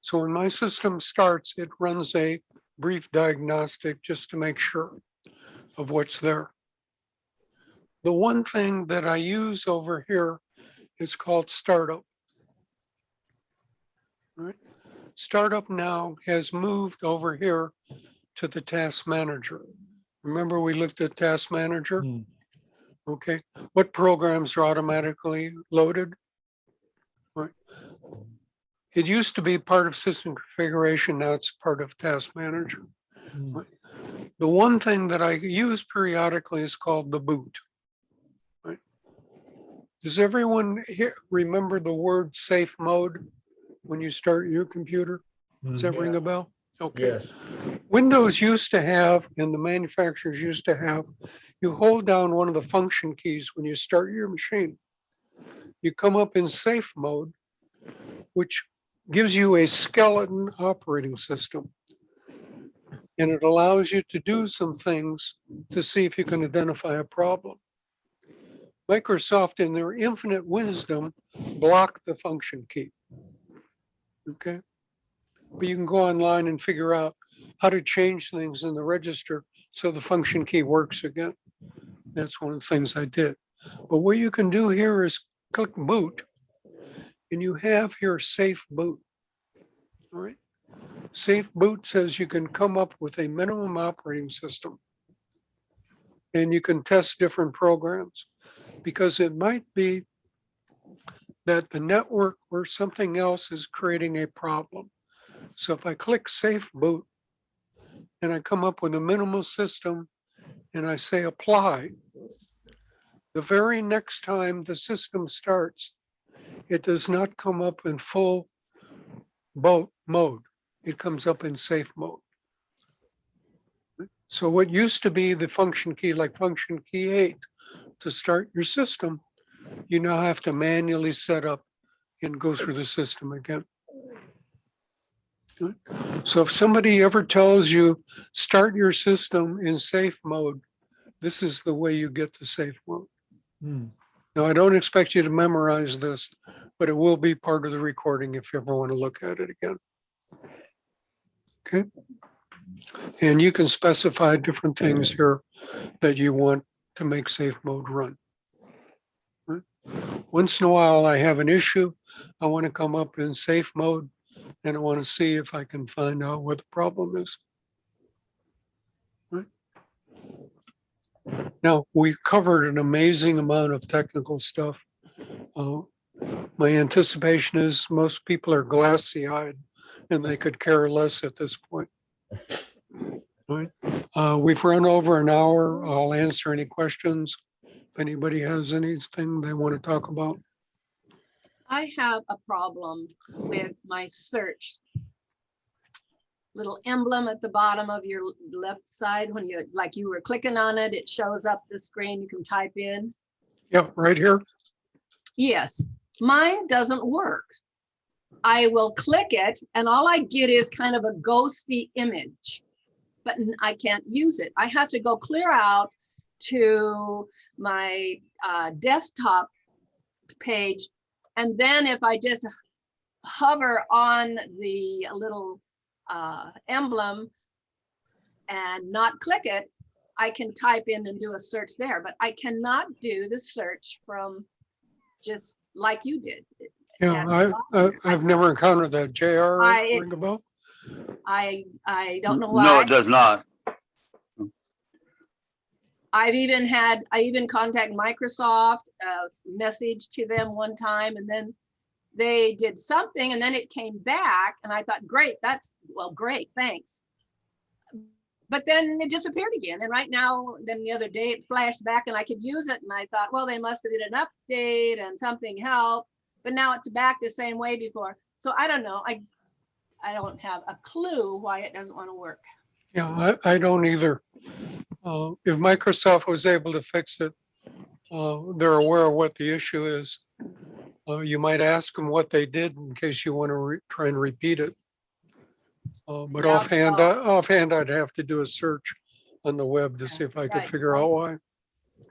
So when my system starts, it runs a brief diagnostic just to make sure of what's there. The one thing that I use over here is called startup. Right? Startup now has moved over here to the task manager. Remember we looked at task manager? Okay. What programs are automatically loaded? Right. It used to be part of system configuration. Now it's part of task manager. Right. The one thing that I use periodically is called the boot. Right. Does everyone here remember the word safe mode when you start your computer? Does that ring a bell? Okay. Yes. Windows used to have, and the manufacturers used to have, you hold down one of the function keys when you start your machine. You come up in safe mode, which gives you a skeleton operating system. And it allows you to do some things to see if you can identify a problem. Microsoft, in their infinite wisdom, blocked the function key. Okay. But you can go online and figure out how to change things in the register so the function key works again. That's one of the things I did. But what you can do here is click boot, and you have here safe boot. All right. Safe boot says you can come up with a minimum operating system, and you can test different programs, because it might be that the network or something else is creating a problem. So if I click safe boot and I come up with a minimal system and I say apply, the very next time the system starts, it does not come up in full boot mode. It comes up in safe mode. So what used to be the function key, like function key 8 to start your system, you now have to manually set up and go through the system again. So if somebody ever tells you start your system in safe mode, this is the way you get to safe mode. Now, I don't expect you to memorize this, but it will be part of the recording if you ever want to look at it again. Okay. And you can specify different things here that you want to make safe mode run. Right? Once in a while, I have an issue. I want to come up in safe mode, and I want to see if I can find out what the problem is. Right? Now, we covered an amazing amount of technical stuff. My anticipation is most people are glassy eyed and they could care less at this point. All right. We've run over an hour. I'll answer any questions. If anybody has anything they want to talk about. I have a problem with my search. Little emblem at the bottom of your left side, when you, like you were clicking on it, it shows up the screen you can type in. Yeah, right here. Yes, mine doesn't work. I will click it and all I get is kind of a ghosty image, but I can't use it. I have to go clear out to my desktop page. And then if I just hover on the little emblem and not click it, I can type in and do a search there, but I cannot do the search from just like you did. Yeah, I've never encountered that. JR, ring a bell? I don't know No, why. it does not. I even contacted Microsoft, message to them one time, and then they did something and then it came back and I thought, great, great, thanks. But then it disappeared again. And right now, then the other day it flashed back and I could use it. And I thought, well, they must have did an update and something helped, but now it's back the same way before. So I don't know. I don't have a clue why it doesn't want to work. Yeah, I don't either. If Microsoft was able to fix it, they're aware of what the issue is. You might ask them what they did in case you want to try and repeat it. But Yeah, offhand, I'd have to do a search on the web to see if I could right. figure out why.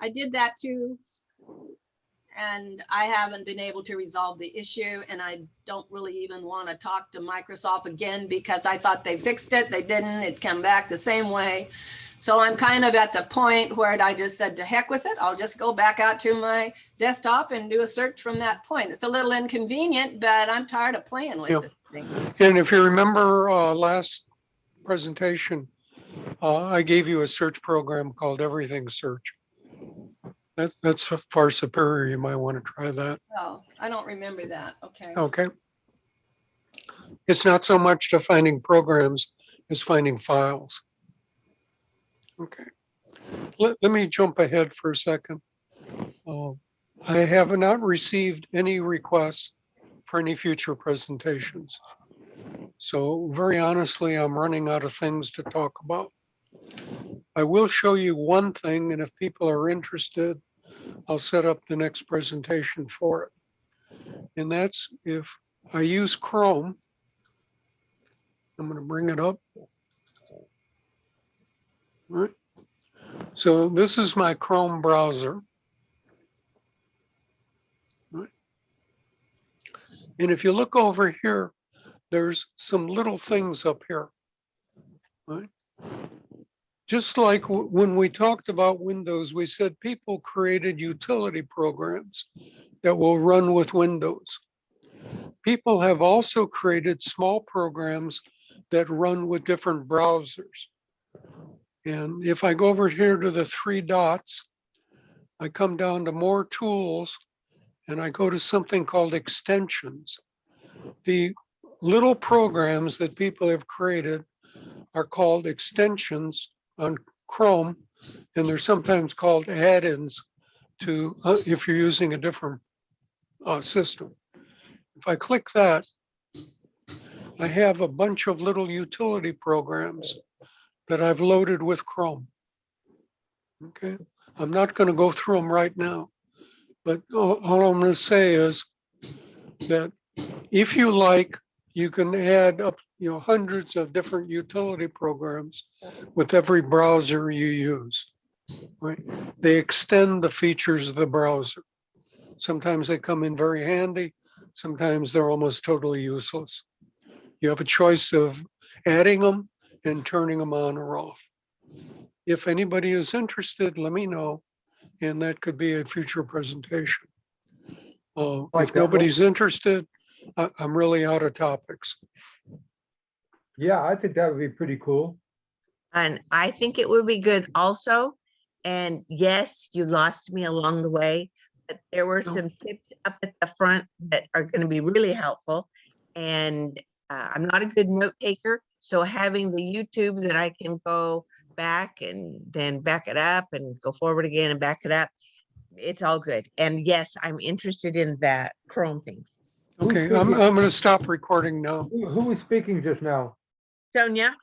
I did that too. And I haven't been able to resolve the issue. And I don't really even want to talk to Microsoft again because I thought they fixed it. They didn't. It came back the same way. So I'm kind of at the point where I just said, to heck with it. I'll just go back out to my desktop and do a search from that point. It's a little inconvenient, but I'm tired of playing with this thing. And if you remember last presentation, I gave you a search program called Everything Search. That's far superior. You might want to try that. Oh, I don't remember that. Okay. Okay. It's not so much to finding programs as finding files. Okay. Let me jump ahead for a second. I have not received any requests for any future presentations. So very honestly, I'm running out of things to talk about. I will show you one thing, and if people are interested, I'll set up the next presentation for it. And that's if I use Chrome, I'm going to bring it up. All right. So this is my Chrome browser. Right. And if you look over here, there's some little things up here. Right. Just like when we talked about Windows, we said people created utility programs that will run with Windows. People have also created small programs that run with different browsers. And if I go over here to the three dots, I come down to more tools and I go to something called extensions. The little programs that people have created are called extensions on Chrome, and they're sometimes called add-ins to if you're using a different system. If I click that, I have a bunch of little utility programs that I've loaded with Chrome. Okay, I'm not going to go through them right now, but all I'm going to say is that if you like, you can add up, hundreds of different utility programs with every browser you use. Right? They extend the features of the browser. Sometimes they come in very handy. Sometimes they're almost totally useless. You have a choice of adding them and turning them on or off. If anybody is interested, let me know, and that could be a future presentation. If nobody's interested, I'm really out of topics. Yeah, I think that would be pretty cool. And I think it would be good also. And yes, you lost me along the way, that there were No. some tips up at the front that are going to be really helpful. And I'm not a good note taker, so having the YouTube that I can go back and then back it up and go forward again and back it up, it's all good. And yes, I'm interested in that Chrome things. Okay, I'm going to stop recording now. Who was speaking just now? Sonia,